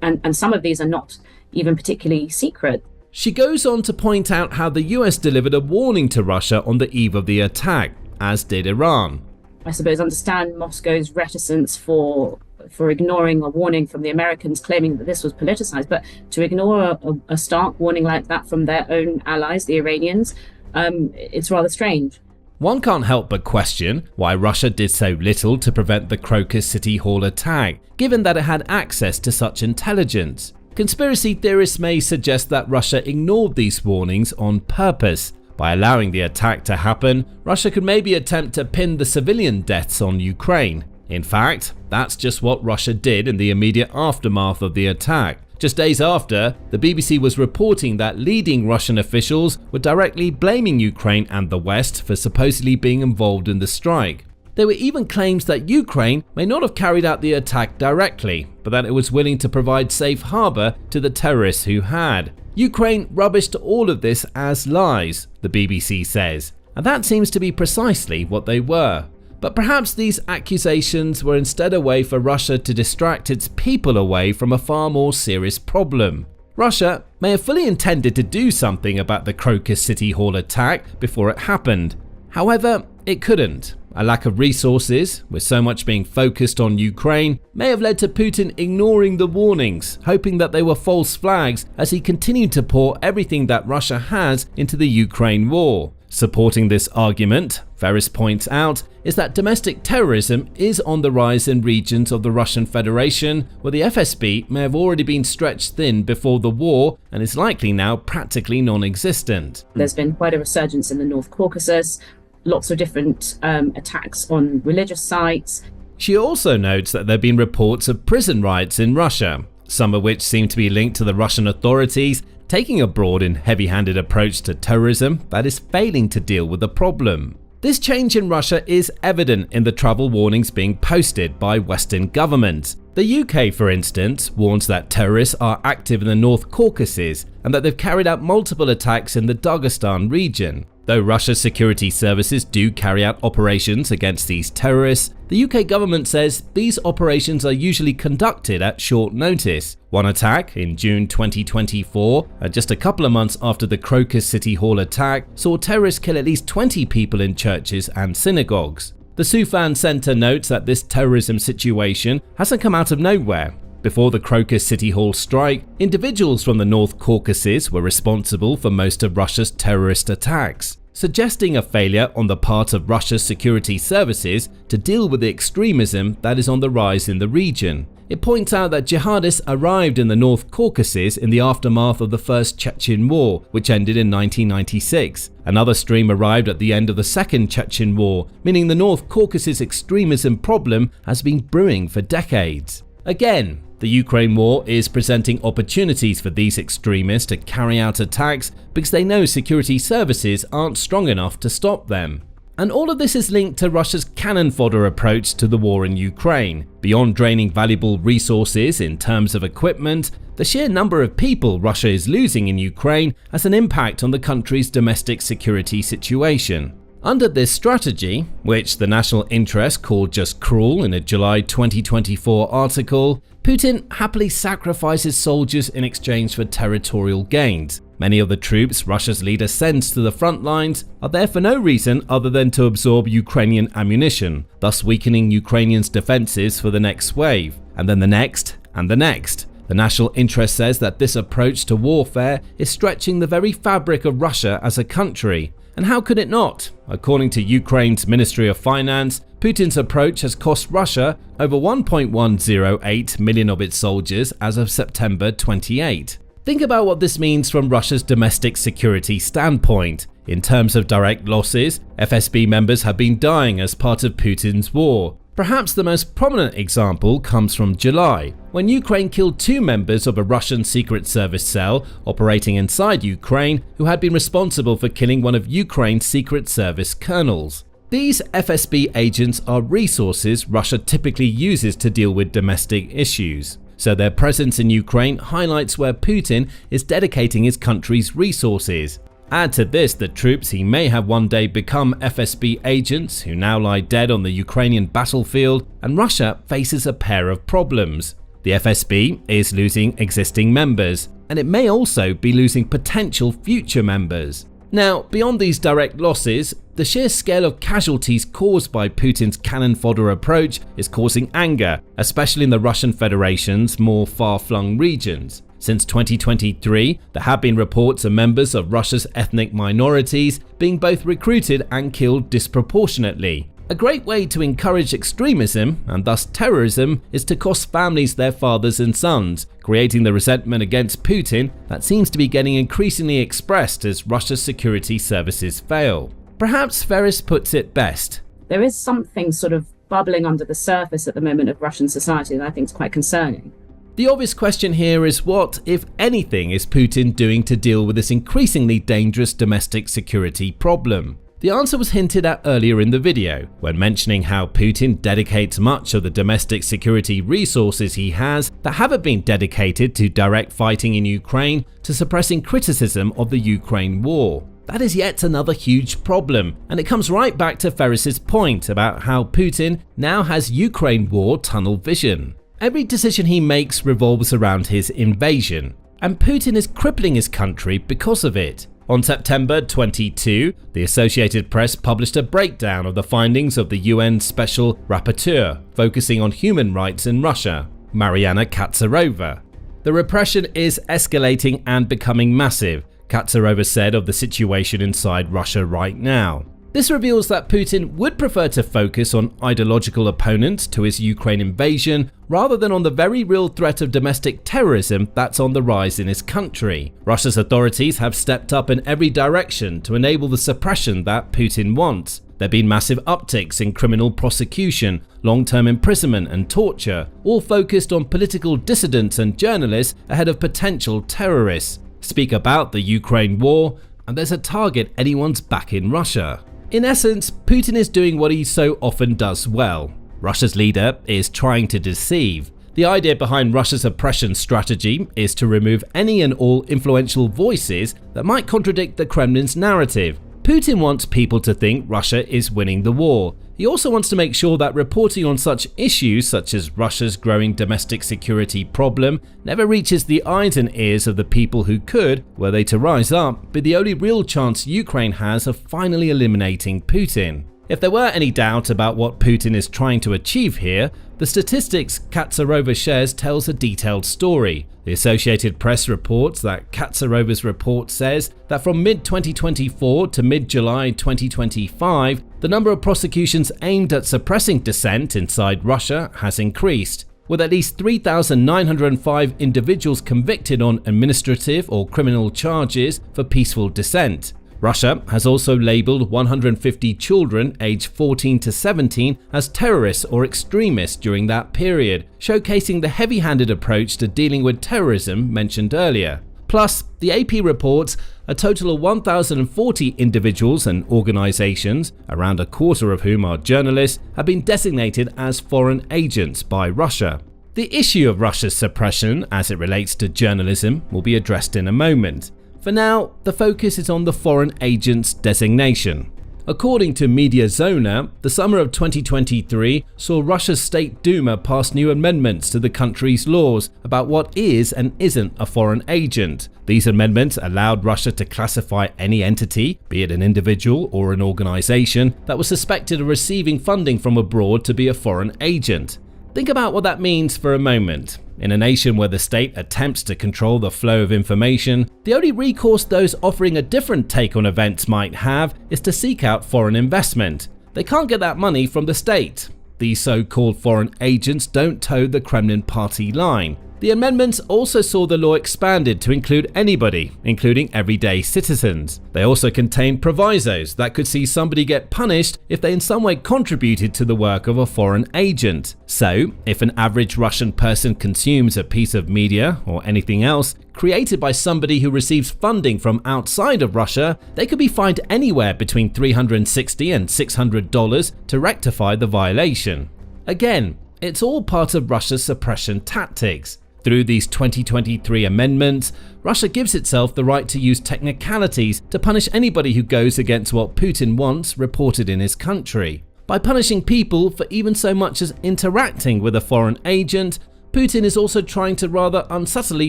And some of these are not even particularly secret. She goes on to point out how the US delivered a warning to Russia on the eve of the attack, as did Iran. I suppose understand Moscow's reticence for ignoring a warning from the Americans claiming that this was politicized, but to ignore a stark warning like that from their own allies, the Iranians, it's rather strange. One can't help but question why Russia did so little to prevent the Crocus City Hall attack, given that it had access to such intelligence. Conspiracy theorists may suggest that Russia ignored these warnings on purpose. By allowing the attack to happen, Russia could maybe attempt to pin the civilian deaths on Ukraine. In fact, that's just what Russia did in the immediate aftermath of the attack. Just days after, the BBC was reporting that leading Russian officials were directly blaming Ukraine and the West for supposedly being involved in the strike. There were even claims that Ukraine may not have carried out the attack directly, but that it was willing to provide safe harbor to the terrorists who had. Ukraine rubbished all of this as lies, the BBC says, and that seems to be precisely what they were. But perhaps these accusations were instead a way for Russia to distract its people away from a far more serious problem. Russia may have fully intended to do something about the Crocus City Hall attack before it happened. However, it couldn't. A lack of resources, with so much being focused on Ukraine, may have led to Putin ignoring the warnings, hoping that they were false flags as he continued to pour everything that Russia has into the Ukraine war. Supporting this argument, Ferris points out, is that domestic terrorism is on the rise in regions of the Russian Federation where the FSB may have already been stretched thin before the war and is likely now practically non-existent. There's been quite a resurgence in the North Caucasus, lots of different attacks on religious sites. She also notes that there have been reports of prison riots in Russia, some of which seem to be linked to the Russian authorities taking a broad and heavy-handed approach to terrorism that is failing to deal with the problem. This change in Russia is evident in the travel warnings being posted by Western governments. The UK, for instance, warns that terrorists are active in the North Caucasus and that they've carried out multiple attacks in the Dagestan region. Though Russia's security services do carry out operations against these terrorists, the UK government says these operations are usually conducted at short notice. One attack in June 2024, just a couple of months after the Crocus City Hall attack, saw terrorists kill at least 20 people in churches and synagogues. The Sufan Center notes that this terrorism situation hasn't come out of nowhere. Before the Crocus City Hall strike, individuals from the North Caucasus were responsible for most of Russia's terrorist attacks, suggesting a failure on the part of Russia's security services to deal with the extremism that is on the rise in the region. It points out that jihadists arrived in the North Caucasus in the aftermath of the First Chechen War, which ended in 1996. Another stream arrived at the end of the Second Chechen War, meaning the North Caucasus extremism problem has been brewing for decades. Again, the Ukraine war is presenting opportunities for these extremists to carry out attacks because they know security services aren't strong enough to stop them. And all of this is linked to Russia's cannon fodder approach to the war in Ukraine. Beyond draining valuable resources in terms of equipment, the sheer number of people Russia is losing in Ukraine has an impact on the country's domestic security situation. Under this strategy, which the national interest called just cruel in a July 2024 article, Putin happily sacrifices soldiers in exchange for territorial gains. Many of the troops Russia's leader sends to the front lines are there for no reason other than to absorb Ukrainian ammunition, thus weakening Ukrainians' defenses for the next wave, and then the next, and the next. The national interest says that this approach to warfare is stretching the very fabric of Russia as a country. And how could it not? According to Ukraine's Ministry of Finance, Putin's approach has cost Russia over 1.108 million of its soldiers as of September 28. Think about what this means from Russia's domestic security standpoint. In terms of direct losses, FSB members have been dying as part of Putin's war. Perhaps the most prominent example comes from July, when Ukraine killed 2 members of a Russian Secret Service cell operating inside Ukraine who had been responsible for killing one of Ukraine's Secret Service colonels. These FSB agents are resources Russia typically uses to deal with domestic issues, so their presence in Ukraine highlights where Putin is dedicating his country's resources. Add to this the troops he may have one day become FSB agents who now lie dead on the Ukrainian battlefield, and Russia faces a pair of problems. The FSB is losing existing members, and it may also be losing potential future members. Now, beyond these direct losses, the sheer scale of casualties caused by Putin's cannon fodder approach is causing anger, especially in the Russian Federation's more far-flung regions. Since 2023, there have been reports of members of Russia's ethnic minorities being both recruited and killed disproportionately. A great way to encourage extremism, and thus terrorism, is to cost families their fathers and sons, creating the resentment against Putin that seems to be getting increasingly expressed as Russia's security services fail. Perhaps Ferris puts it best. There is something sort of bubbling under the surface at the moment of Russian society that I think is quite concerning. The obvious question here is what, if anything, is Putin doing to deal with this increasingly dangerous domestic security problem? The answer was hinted at earlier in the video, when mentioning how Putin dedicates much of the domestic security resources he has that haven't been dedicated to direct fighting in Ukraine to suppressing criticism of the Ukraine war. That is yet another huge problem, and it comes right back to Ferris's point about how Putin now has Ukraine war tunnel vision. Every decision he makes revolves around his invasion, and Putin is crippling his country because of it. On September 22, the Associated Press published a breakdown of the findings of the UN Special Rapporteur focusing on human rights in Russia, Mariana Katsarova. The repression is escalating and becoming massive, Katsarova said of the situation inside Russia right now. This reveals that Putin would prefer to focus on ideological opponents to his Ukraine invasion rather than on the very real threat of domestic terrorism that's on the rise in his country. Russia's authorities have stepped up in every direction to enable the suppression that Putin wants. There have been massive upticks in criminal prosecution, long-term imprisonment and torture, all focused on political dissidents and journalists ahead of potential terrorists. Speak about the Ukraine war, and there's a target anyone's back in Russia. In essence, Putin is doing what he so often does well. Russia's leader is trying to deceive. The idea behind Russia's oppression strategy is to remove any and all influential voices that might contradict the Kremlin's narrative. Putin wants people to think Russia is winning the war. He also wants to make sure that reporting on such issues such as Russia's growing domestic security problem never reaches the eyes and ears of the people who could, were they to rise up, be the only real chance Ukraine has of finally eliminating Putin. If there were any doubt about what Putin is trying to achieve here, the statistics Katsarova shares tells a detailed story. The Associated Press reports that Katsarova's report says that from mid-2024 to mid-July 2025, the number of prosecutions aimed at suppressing dissent inside Russia has increased, with at least 3,905 individuals convicted on administrative or criminal charges for peaceful dissent. Russia has also labeled 150 children aged 14 to 17 as terrorists or extremists during that period, showcasing the heavy-handed approach to dealing with terrorism mentioned earlier. Plus, the AP reports a total of 1,040 individuals and organizations, around a quarter of whom are journalists, have been designated as foreign agents by Russia. The issue of Russia's suppression as it relates to journalism will be addressed in a moment. For now, the focus is on the foreign agents designation. According to Mediazona, the summer of 2023 saw Russia's State Duma pass new amendments to the country's laws about what is and isn't a foreign agent. These amendments allowed Russia to classify any entity, be it an individual or an organization, that was suspected of receiving funding from abroad to be a foreign agent. Think about what that means for a moment. In a nation where the state attempts to control the flow of information, the only recourse those offering a different take on events might have is to seek out foreign investment. They can't get that money from the state. These so-called foreign agents don't toe the Kremlin party line. The amendments also saw the law expanded to include anybody, including everyday citizens. They also contained provisos that could see somebody get punished if they in some way contributed to the work of a foreign agent. So, if an average Russian person consumes a piece of media or anything else created by somebody who receives funding from outside of Russia, they could be fined anywhere between $360 and $600 to rectify the violation. Again, it's all part of Russia's suppression tactics. Through these 2023 amendments, Russia gives itself the right to use technicalities to punish anybody who goes against what Putin wants reported in his country. By punishing people for even so much as interacting with a foreign agent, Putin is also trying to rather unsubtly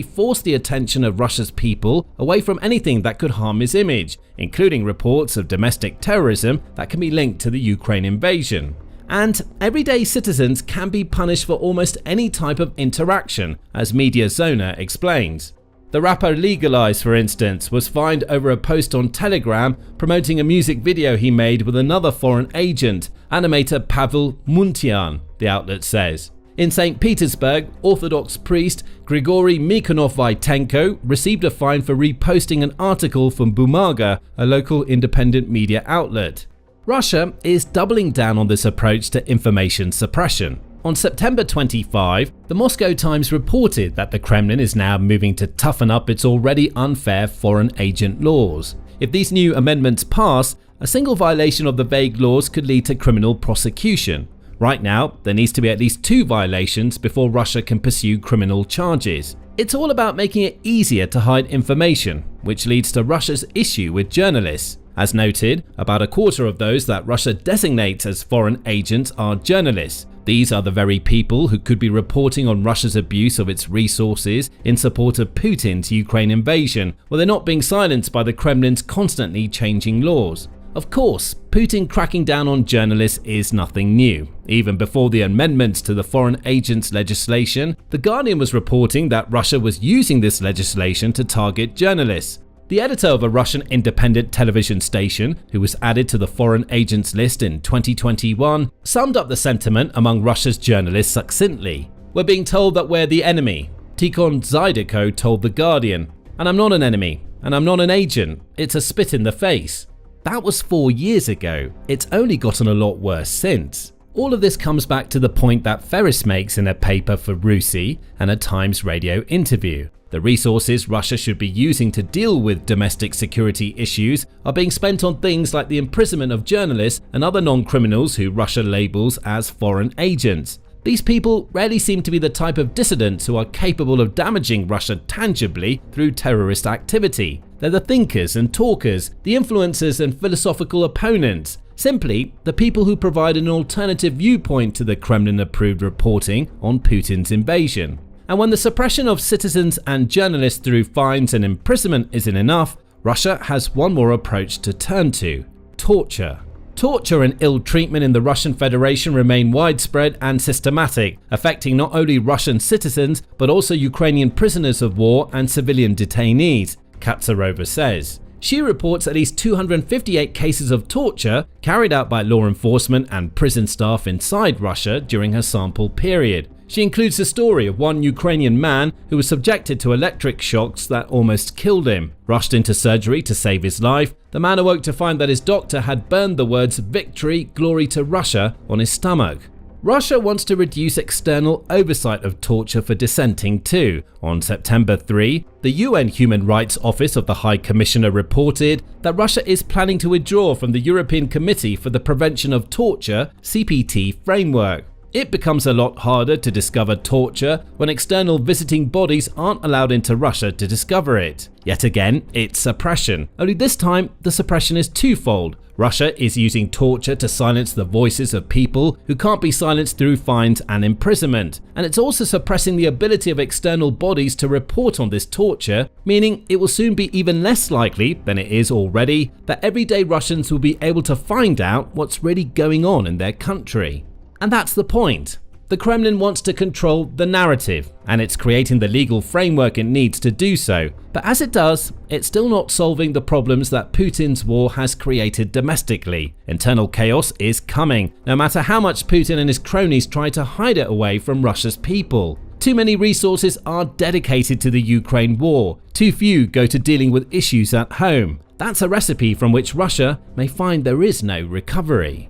force the attention of Russia's people away from anything that could harm his image, including reports of domestic terrorism that can be linked to the Ukraine invasion. And everyday citizens can be punished for almost any type of interaction, as Mediazona explains. The rapper Legalize, for instance, was fined over a post on Telegram promoting a music video he made with another foreign agent, animator Pavel Muntian, the outlet says. In St. Petersburg, Orthodox priest Grigory Mykonov-Vaitenko received a fine for reposting an article from Bumaga, a local independent media outlet. Russia is doubling down on this approach to information suppression. On September 25, the Moscow Times reported that the Kremlin is now moving to toughen up its already unfair foreign agent laws. If these new amendments pass, a single violation of the vague laws could lead to criminal prosecution. Right now, there needs to be at least 2 violations before Russia can pursue criminal charges. It's all about making it easier to hide information, which leads to Russia's issue with journalists. As noted, about a quarter of those that Russia designates as foreign agents are journalists. These are the very people who could be reporting on Russia's abuse of its resources in support of Putin's Ukraine invasion, where they're not being silenced by the Kremlin's constantly changing laws. Of course, Putin cracking down on journalists is nothing new. Even before the amendments to the foreign agents legislation, The Guardian was reporting that Russia was using this legislation to target journalists. The editor of a Russian independent television station, who was added to the foreign agents list in 2021, summed up the sentiment among Russia's journalists succinctly. "We're being told that we're the enemy," Tikhon Zydenko told The Guardian. "And I'm not an enemy, and I'm not an agent. It's a spit in the face." That was 4 years ago. It's only gotten a lot worse since. All of this comes back to the point that Ferris makes in a paper for Rusi and a Times radio interview. The resources Russia should be using to deal with domestic security issues are being spent on things like the imprisonment of journalists and other non-criminals who Russia labels as foreign agents. These people rarely seem to be the type of dissidents who are capable of damaging Russia tangibly through terrorist activity. They're the thinkers and talkers, the influencers and philosophical opponents. Simply, the people who provide an alternative viewpoint to the Kremlin-approved reporting on Putin's invasion. And when the suppression of citizens and journalists through fines and imprisonment isn't enough, Russia has one more approach to turn to: torture. Torture and ill treatment in the Russian Federation remain widespread and systematic, affecting not only Russian citizens but also Ukrainian prisoners of war and civilian detainees, Katsarova says. She reports at least 258 cases of torture carried out by law enforcement and prison staff inside Russia during her sample period. She includes the story of one Ukrainian man who was subjected to electric shocks that almost killed him. Rushed into surgery to save his life, the man awoke to find that his doctor had burned the words "Victory, Glory to Russia" on his stomach. Russia wants to reduce external oversight of torture for dissenting too. On September 3, the UN Human Rights Office of the High Commissioner reported that Russia is planning to withdraw from the European Committee for the Prevention of Torture (CPT) framework. It becomes a lot harder to discover torture when external visiting bodies aren't allowed into Russia to discover it. Yet again, it's suppression. Only this time, the suppression is twofold. Russia is using torture to silence the voices of people who can't be silenced through fines and imprisonment. And it's also suppressing the ability of external bodies to report on this torture, meaning it will soon be even less likely than it is already that everyday Russians will be able to find out what's really going on in their country. And that's the point. The Kremlin wants to control the narrative, and it's creating the legal framework it needs to do so. But as it does, it's still not solving the problems that Putin's war has created domestically. Internal chaos is coming, no matter how much Putin and his cronies try to hide it away from Russia's people. Too many resources are dedicated to the Ukraine war. Too few go to dealing with issues at home. That's a recipe from which Russia may find there is no recovery.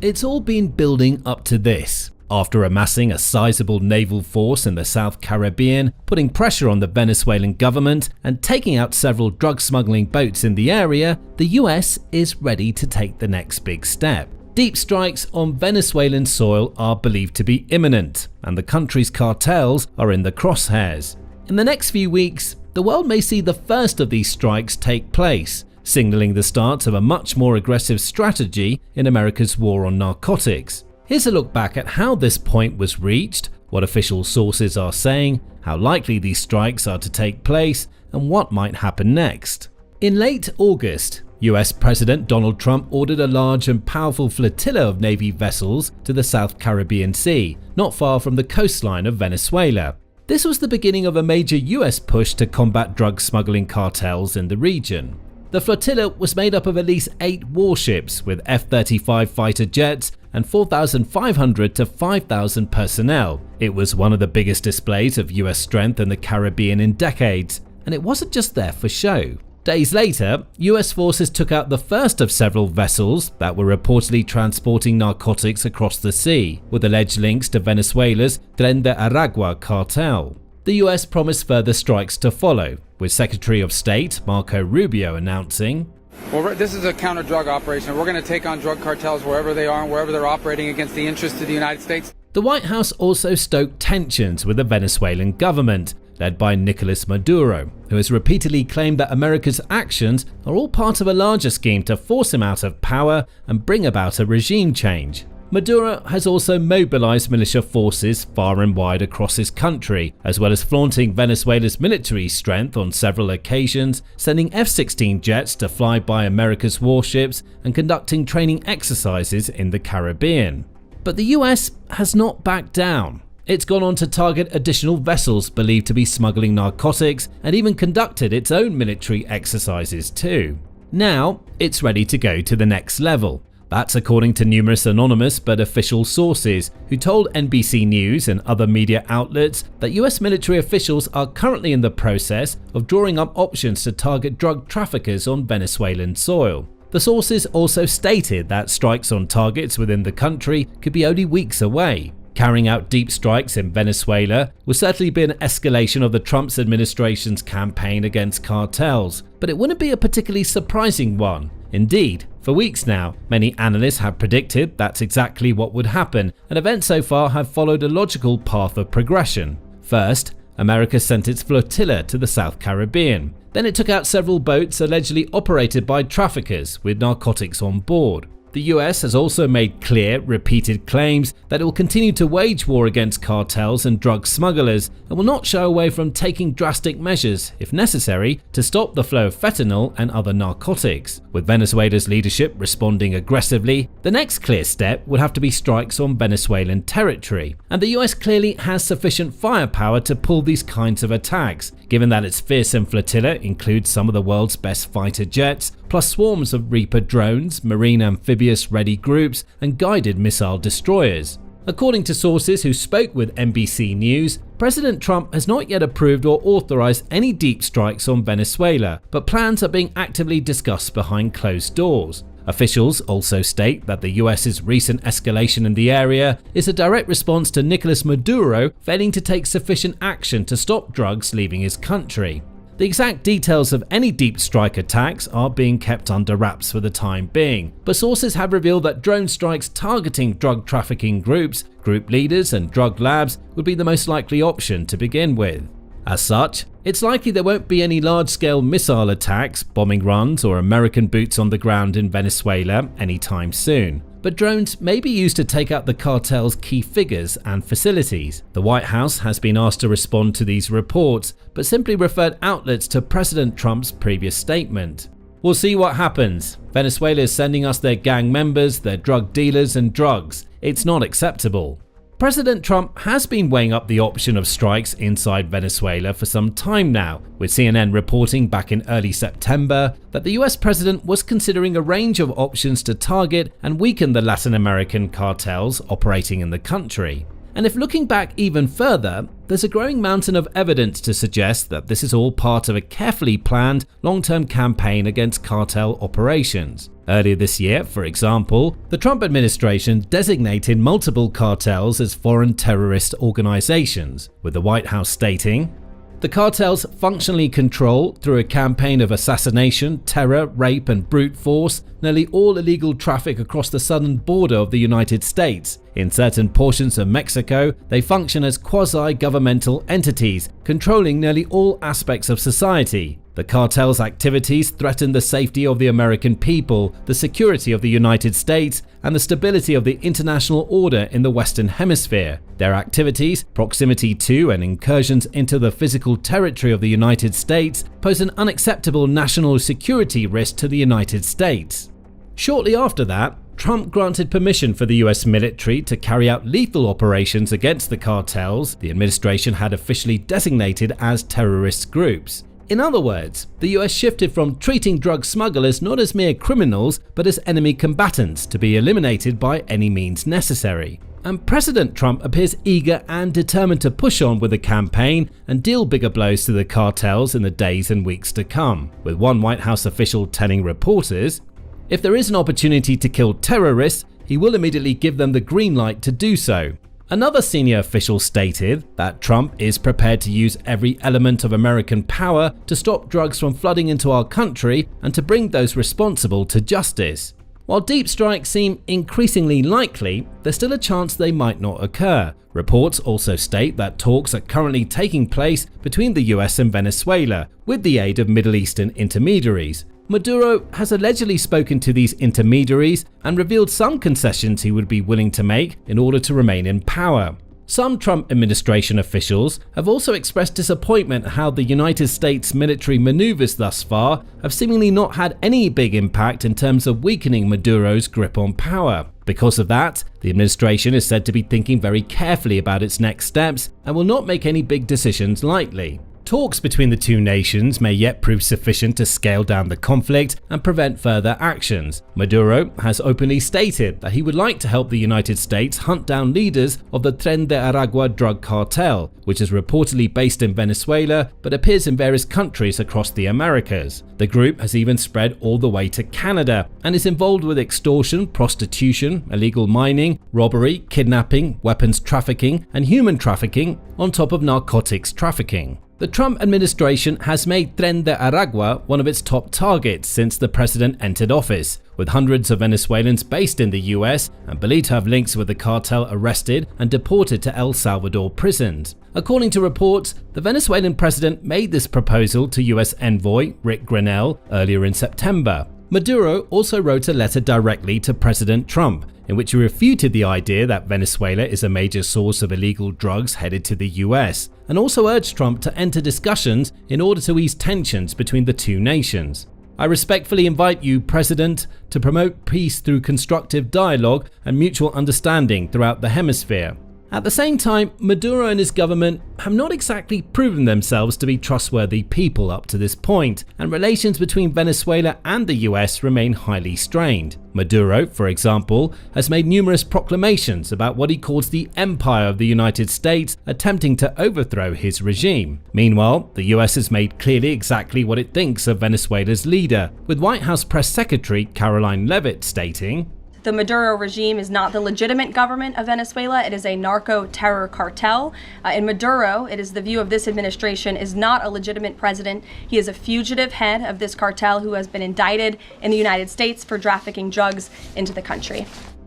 It's all been building up to this. After amassing a sizable naval force in the South Caribbean, putting pressure on the Venezuelan government, and taking out several drug smuggling boats in the area, the US is ready to take the next big step. Deep strikes on Venezuelan soil are believed to be imminent, and the country's cartels are in the crosshairs. In the next few weeks, the world may see the first of these strikes take place, signaling the start of a much more aggressive strategy in America's war on narcotics. Here's a look back at how this point was reached, what official sources are saying, how likely these strikes are to take place, and what might happen next. In late August, US President Donald Trump ordered a large and powerful flotilla of Navy vessels to the South Caribbean Sea, not far from the coastline of Venezuela. This was the beginning of a major US push to combat drug smuggling cartels in the region. The flotilla was made up of at least 8 warships with F-35 fighter jets and 4,500 to 5,000 personnel. It was one of the biggest displays of US strength in the Caribbean in decades, and it wasn't just there for show. Days later, US forces took out the first of several vessels that were reportedly transporting narcotics across the sea, with alleged links to Venezuela's Tren de Aragua cartel. The US promised further strikes to follow, with Secretary of State Marco Rubio announcing, "Well, this is a counter-drug operation. We're going to take on drug cartels wherever they are and wherever they're operating against the interests of the United States." The White House also stoked tensions with the Venezuelan government, led by Nicolas Maduro, who has repeatedly claimed that America's actions are all part of a larger scheme to force him out of power and bring about a regime change. Maduro has also mobilized militia forces far and wide across his country, as well as flaunting Venezuela's military strength on several occasions, sending F-16 jets to fly by America's warships and conducting training exercises in the Caribbean. But the US has not backed down. It's gone on to target additional vessels believed to be smuggling narcotics and even conducted its own military exercises too. Now, it's ready to go to the next level. That's according to numerous anonymous but official sources who told NBC News and other media outlets that US military officials are currently in the process of drawing up options to target drug traffickers on Venezuelan soil. The sources also stated that strikes on targets within the country could be only weeks away. Carrying out deep strikes in Venezuela will certainly be an escalation of the Trump administration's campaign against cartels, but it wouldn't be a particularly surprising one. Indeed, for weeks now, many analysts have predicted that's exactly what would happen, and events so far have followed a logical path of progression. First, America sent its flotilla to the South Caribbean. Then it took out several boats allegedly operated by traffickers with narcotics on board. The US has also made clear, repeated claims that it will continue to wage war against cartels and drug smugglers and will not shy away from taking drastic measures, if necessary, to stop the flow of fentanyl and other narcotics. With Venezuela's leadership responding aggressively, the next clear step would have to be strikes on Venezuelan territory. And the US clearly has sufficient firepower to pull these kinds of attacks, given that its fearsome flotilla includes some of the world's best fighter jets, plus swarms of Reaper drones, marine amphibious-ready groups, and guided missile destroyers. According to sources who spoke with NBC News, President Trump has not yet approved or authorized any deep strikes on Venezuela, but plans are being actively discussed behind closed doors. Officials also state that the US's recent escalation in the area is a direct response to Nicolas Maduro failing to take sufficient action to stop drugs leaving his country. The exact details of any deep strike attacks are being kept under wraps for the time being, but sources have revealed that drone strikes targeting drug trafficking groups, group leaders, and drug labs would be the most likely option to begin with. As such, it's likely there won't be any large-scale missile attacks, bombing runs, or American boots on the ground in Venezuela anytime soon. But drones may be used to take out the cartel's key figures and facilities. The White House has been asked to respond to these reports, but simply referred outlets to President Trump's previous statement. We'll see what happens. Venezuela is sending us their gang members, their drug dealers, and drugs. It's not acceptable. President Trump has been weighing up the option of strikes inside Venezuela for some time now, with CNN reporting back in early September that the US president was considering a range of options to target and weaken the Latin American cartels operating in the country. And if looking back even further, there's a growing mountain of evidence to suggest that this is all part of a carefully planned long-term campaign against cartel operations. Earlier this year, for example, the Trump administration designated multiple cartels as foreign terrorist organizations, with the White House stating, "The cartels functionally control, through a campaign of assassination, terror, rape, and brute force, nearly all illegal traffic across the southern border of the United States. In certain portions of Mexico, they function as quasi-governmental entities, controlling nearly all aspects of society. The cartel's activities threaten the safety of the American people, the security of the United States, and the stability of the international order in the Western Hemisphere. Their activities, proximity to and incursions into the physical territory of the United States pose an unacceptable national security risk to the United States." Shortly after that, Trump granted permission for the US military to carry out lethal operations against the cartels the administration had officially designated as terrorist groups. In other words, the US shifted from treating drug smugglers not as mere criminals but as enemy combatants to be eliminated by any means necessary. And President Trump appears eager and determined to push on with the campaign and deal bigger blows to the cartels in the days and weeks to come, with one White House official telling reporters, "If there is an opportunity to kill terrorists, he will immediately give them the green light to do so." Another senior official stated that Trump is prepared to use every element of American power to stop drugs from flooding into our country and to bring those responsible to justice. While deep strikes seem increasingly likely, there's still a chance they might not occur. Reports also state that talks are currently taking place between the US and Venezuela with the aid of Middle Eastern intermediaries. Maduro has allegedly spoken to these intermediaries and revealed some concessions he would be willing to make in order to remain in power. Some Trump administration officials have also expressed disappointment at how the United States military maneuvers thus far have seemingly not had any big impact in terms of weakening Maduro's grip on power. Because of that, the administration is said to be thinking very carefully about its next steps and will not make any big decisions lightly. Talks between the two nations may yet prove sufficient to scale down the conflict and prevent further actions. Maduro has openly stated that he would like to help the United States hunt down leaders of the Tren de Aragua drug cartel, which is reportedly based in Venezuela but appears in various countries across the Americas. The group has even spread all the way to Canada and is involved with extortion, prostitution, illegal mining, robbery, kidnapping, weapons trafficking, and human trafficking, on top of narcotics trafficking. The Trump administration has made Tren de Aragua one of its top targets since the president entered office, with hundreds of Venezuelans based in the US and believed to have links with the cartel arrested and deported to El Salvador prisons. According to reports, the Venezuelan president made this proposal to US envoy Rick Grenell earlier in September. Maduro also wrote a letter directly to President Trump, in which he refuted the idea that Venezuela is a major source of illegal drugs headed to the US, and also urged Trump to enter discussions in order to ease tensions between the two nations. "I respectfully invite you, President, to promote peace through constructive dialogue and mutual understanding throughout the hemisphere. At the same time, Maduro and his government have not exactly proven themselves to be trustworthy people up to this point, and relations between Venezuela and the US remain highly strained. Maduro, for example, has made numerous proclamations about what he calls the empire of the United States, attempting to overthrow his regime. Meanwhile, the US has made clearly exactly what it thinks of Venezuela's leader, with White House Press Secretary Caroline Leavitt stating, "The Maduro regime is not the legitimate government of Venezuela. It is a narco-terror cartel. In Maduro, it is the view of this administration, is not a legitimate president. He is a fugitive head of this cartel who has been indicted in the United States for trafficking drugs into the country."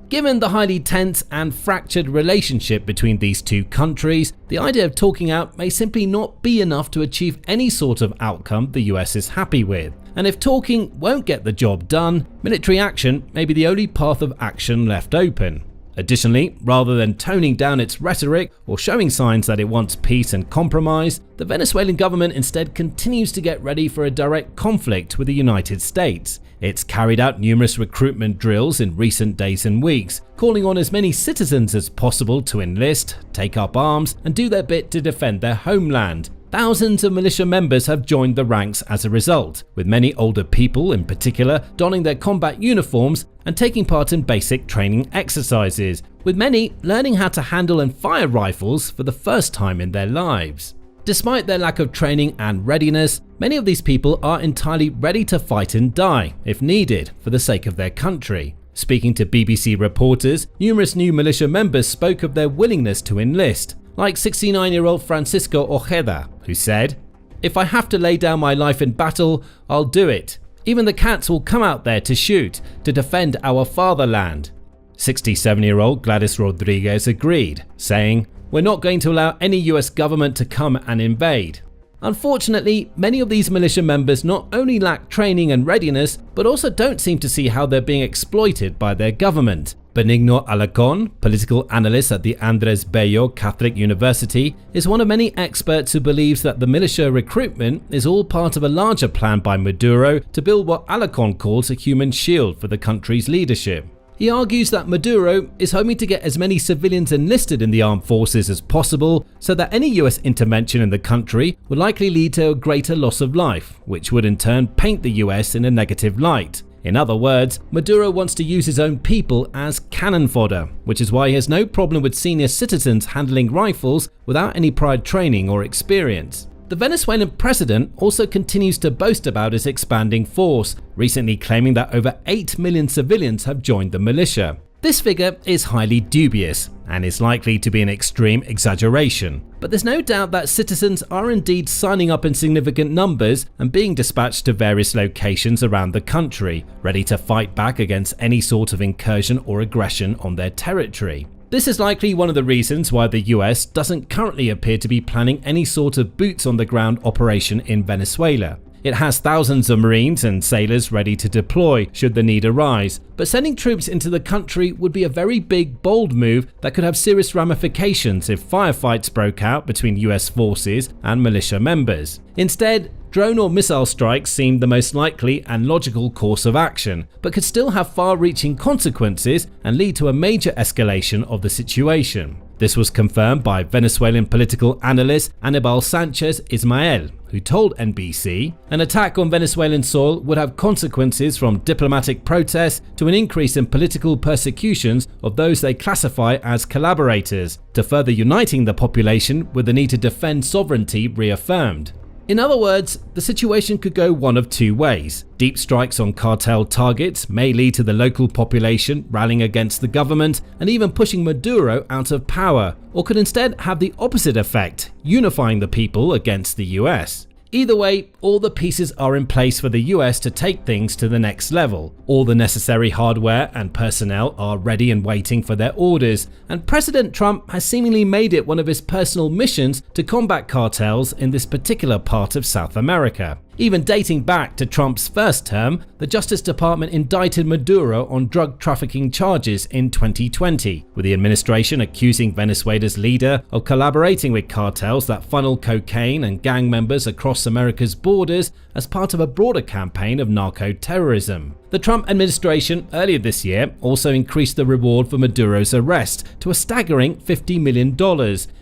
Given the highly tense and fractured relationship between these two countries, the idea of talking out may simply not be enough to achieve any sort of outcome the US is happy with. And if talking won't get the job done, military action may be the only path of action left open. Additionally, rather than toning down its rhetoric or showing signs that it wants peace and compromise, the Venezuelan government instead continues to get ready for a direct conflict with the United States. It's carried out numerous recruitment drills in recent days and weeks, calling on as many citizens as possible to enlist, take up arms, and do their bit to defend their homeland. Thousands of militia members have joined the ranks as a result, with many older people in particular donning their combat uniforms and taking part in basic training exercises, with many learning how to handle and fire rifles for the first time in their lives. Despite their lack of training and readiness, many of these people are entirely ready to fight and die, if needed, for the sake of their country. Speaking to BBC reporters, numerous new militia members spoke of their willingness to enlist, like 69-year-old Francisco Ojeda, who said, "If I have to lay down my life in battle, I'll do it. Even the cats will come out there to shoot, to defend our fatherland." 67-year-old Gladys Rodriguez agreed, saying, "We're not going to allow any US government to come and invade." Unfortunately, many of these militia members not only lack training and readiness, but also don't seem to see how they're being exploited by their government. Benigno Alarcón, political analyst at the Andrés Bello Catholic University, is one of many experts who believes that the militia recruitment is all part of a larger plan by Maduro to build what Alarcón calls a human shield for the country's leadership. He argues that Maduro is hoping to get as many civilians enlisted in the armed forces as possible, so that any US intervention in the country would likely lead to a greater loss of life, which would in turn paint the US in a negative light. In other words, Maduro wants to use his own people as cannon fodder, which is why he has no problem with senior citizens handling rifles without any prior training or experience. The Venezuelan president also continues to boast about his expanding force, recently claiming that over 8 million civilians have joined the militia. This figure is highly dubious and is likely to be an extreme exaggeration, but there's no doubt that citizens are indeed signing up in significant numbers and being dispatched to various locations around the country, ready to fight back against any sort of incursion or aggression on their territory. This is likely one of the reasons why the US doesn't currently appear to be planning any sort of boots-on-the-ground operation in Venezuela. It has thousands of Marines and sailors ready to deploy should the need arise, but sending troops into the country would be a very big, bold move that could have serious ramifications if firefights broke out between US forces and militia members. Instead, drone or missile strikes seemed the most likely and logical course of action, but could still have far-reaching consequences and lead to a major escalation of the situation. This was confirmed by Venezuelan political analyst Aníbal Sánchez Ismael, who told NBC, "An attack on Venezuelan soil would have consequences from diplomatic protests to an increase in political persecutions of those they classify as collaborators, to further uniting the population with the need to defend sovereignty reaffirmed." In other words, the situation could go one of two ways. Deep strikes on cartel targets may lead to the local population rallying against the government and even pushing Maduro out of power, or could instead have the opposite effect, unifying the people against the US. Either way, all the pieces are in place for the US to take things to the next level. All the necessary hardware and personnel are ready and waiting for their orders, and President Trump has seemingly made it one of his personal missions to combat cartels in this particular part of South America. Even dating back to Trump's first term, the Justice Department indicted Maduro on drug trafficking charges in 2020, with the administration accusing Venezuela's leader of collaborating with cartels that funnel cocaine and gang members across America's borders as part of a broader campaign of narco-terrorism. The Trump administration earlier this year also increased the reward for Maduro's arrest to a staggering $50 million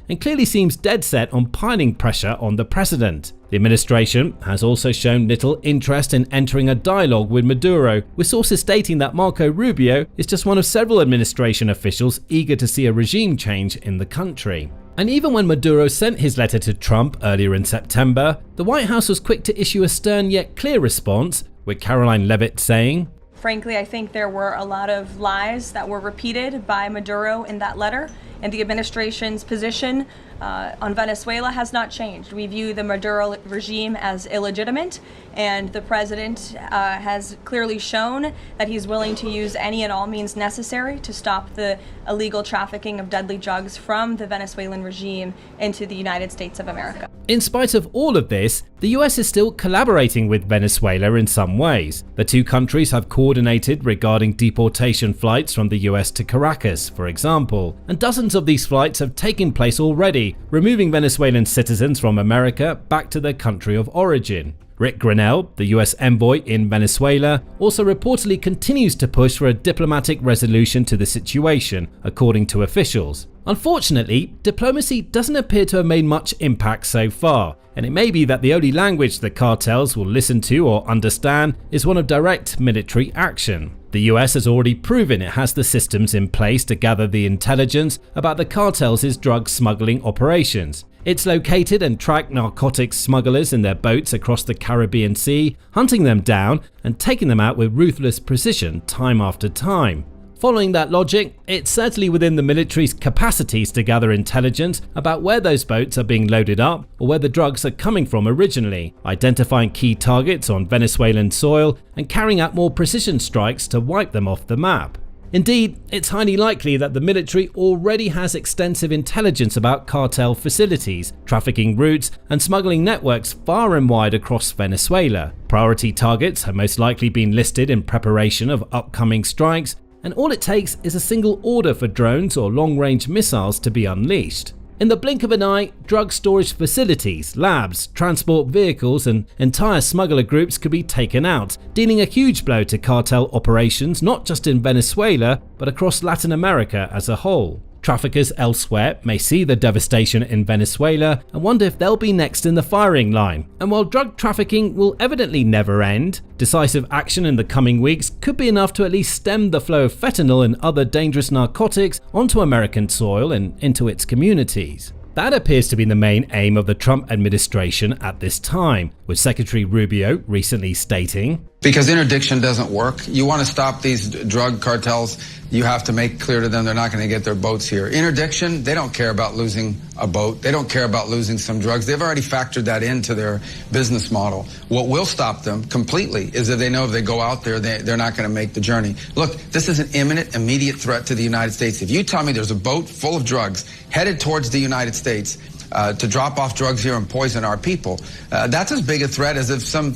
and clearly seems dead set on piling pressure on the president. The administration has also shown little interest in entering a dialogue with Maduro, with sources stating that Marco Rubio is just one of several administration officials eager to see a regime change in the country. And even when Maduro sent his letter to Trump earlier in September, the White House was quick to issue a stern yet clear response, with Caroline Leavitt saying, "Frankly, I think there were a lot of lies that were repeated by Maduro in that letter, and the administration's position on Venezuela has not changed. We view the Maduro regime as illegitimate, and the president has clearly shown that he's willing to use any and all means necessary to stop the illegal trafficking of deadly drugs from the Venezuelan regime into the United States of America." In spite of all of this, the US is still collaborating with Venezuela in some ways. The two countries have coordinated regarding deportation flights from the US to Caracas, for example, and dozens of these flights have taken place already, removing Venezuelan citizens from America back to their country of origin. Rick Grenell, the US envoy in Venezuela, also reportedly continues to push for a diplomatic resolution to the situation, according to officials. Unfortunately, diplomacy doesn't appear to have made much impact so far, and it may be that the only language the cartels will listen to or understand is one of direct military action. The US has already proven it has the systems in place to gather the intelligence about the cartels' drug smuggling operations. It's located and tracked narcotics smugglers in their boats across the Caribbean Sea, hunting them down and taking them out with ruthless precision time after time. Following that logic, it's certainly within the military's capacities to gather intelligence about where those boats are being loaded up or where the drugs are coming from originally, identifying key targets on Venezuelan soil and carrying out more precision strikes to wipe them off the map. Indeed, it's highly likely that the military already has extensive intelligence about cartel facilities, trafficking routes, and smuggling networks far and wide across Venezuela. Priority targets have most likely been listed in preparation of upcoming strikes, and all it takes is a single order for drones or long-range missiles to be unleashed. In the blink of an eye, drug storage facilities, labs, transport vehicles, and entire smuggler groups could be taken out, dealing a huge blow to cartel operations not just in Venezuela, but across Latin America as a whole. Traffickers elsewhere may see the devastation in Venezuela and wonder if they'll be next in the firing line. And while drug trafficking will evidently never end, decisive action in the coming weeks could be enough to at least stem the flow of fentanyl and other dangerous narcotics onto American soil and into its communities. That appears to be the main aim of the Trump administration at this time, with Secretary Rubio recently stating, "Because interdiction doesn't work. You want to stop these drug cartels, you have to make clear to them they're not going to get their boats here. Interdiction, they don't care about losing a boat. They don't care about losing some drugs. They've already factored that into their business model. What will stop them completely is if they know if they go out there, they're not going to make the journey. Look, this is an imminent, immediate threat to the United States. If you tell me there's a boat full of drugs headed towards the United States, to drop off drugs here and poison our people, that's as big a threat as if some,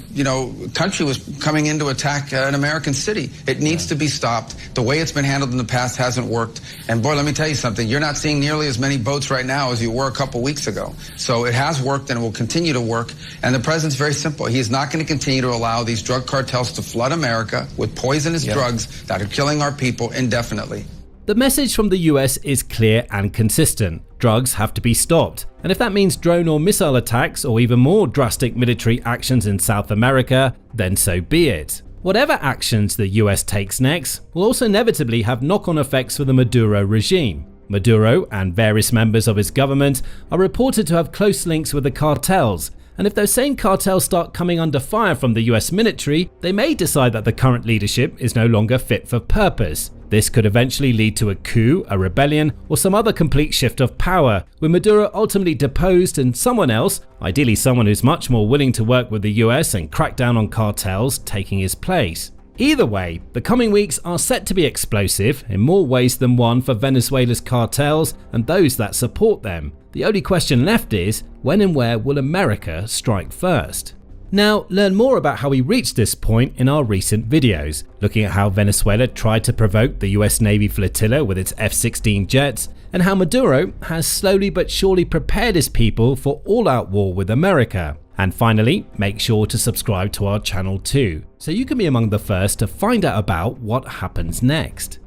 country was coming in to attack an American city. It needs to be stopped. The way it's been handled in the past hasn't worked. And boy, let me tell you something. You're not seeing nearly as many boats right now as you were a couple weeks ago. So it has worked and it will continue to work. And the president's very simple. He's not going to continue to allow these drug cartels to flood America with poisonous drugs that are killing our people indefinitely. The message from the US is clear and consistent. Drugs have to be stopped. And if that means drone or missile attacks or even more drastic military actions in South America, then so be it. Whatever actions the US takes next will also inevitably have knock-on effects for the Maduro regime. Maduro and various members of his government are reported to have close links with the cartels, and if those same cartels start coming under fire from the US military, they may decide that the current leadership is no longer fit for purpose. This could eventually lead to a coup, a rebellion, or some other complete shift of power, with Maduro ultimately deposed and someone else, ideally someone who's much more willing to work with the US and crack down on cartels, taking his place. Either way, the coming weeks are set to be explosive in more ways than one for Venezuela's cartels and those that support them. The only question left is, when and where will America strike first? Now, learn more about how we reached this point in our recent videos, looking at how Venezuela tried to provoke the US Navy flotilla with its F-16 jets, and how Maduro has slowly but surely prepared his people for all-out war with America. And finally, make sure to subscribe to our channel too, so you can be among the first to find out about what happens next.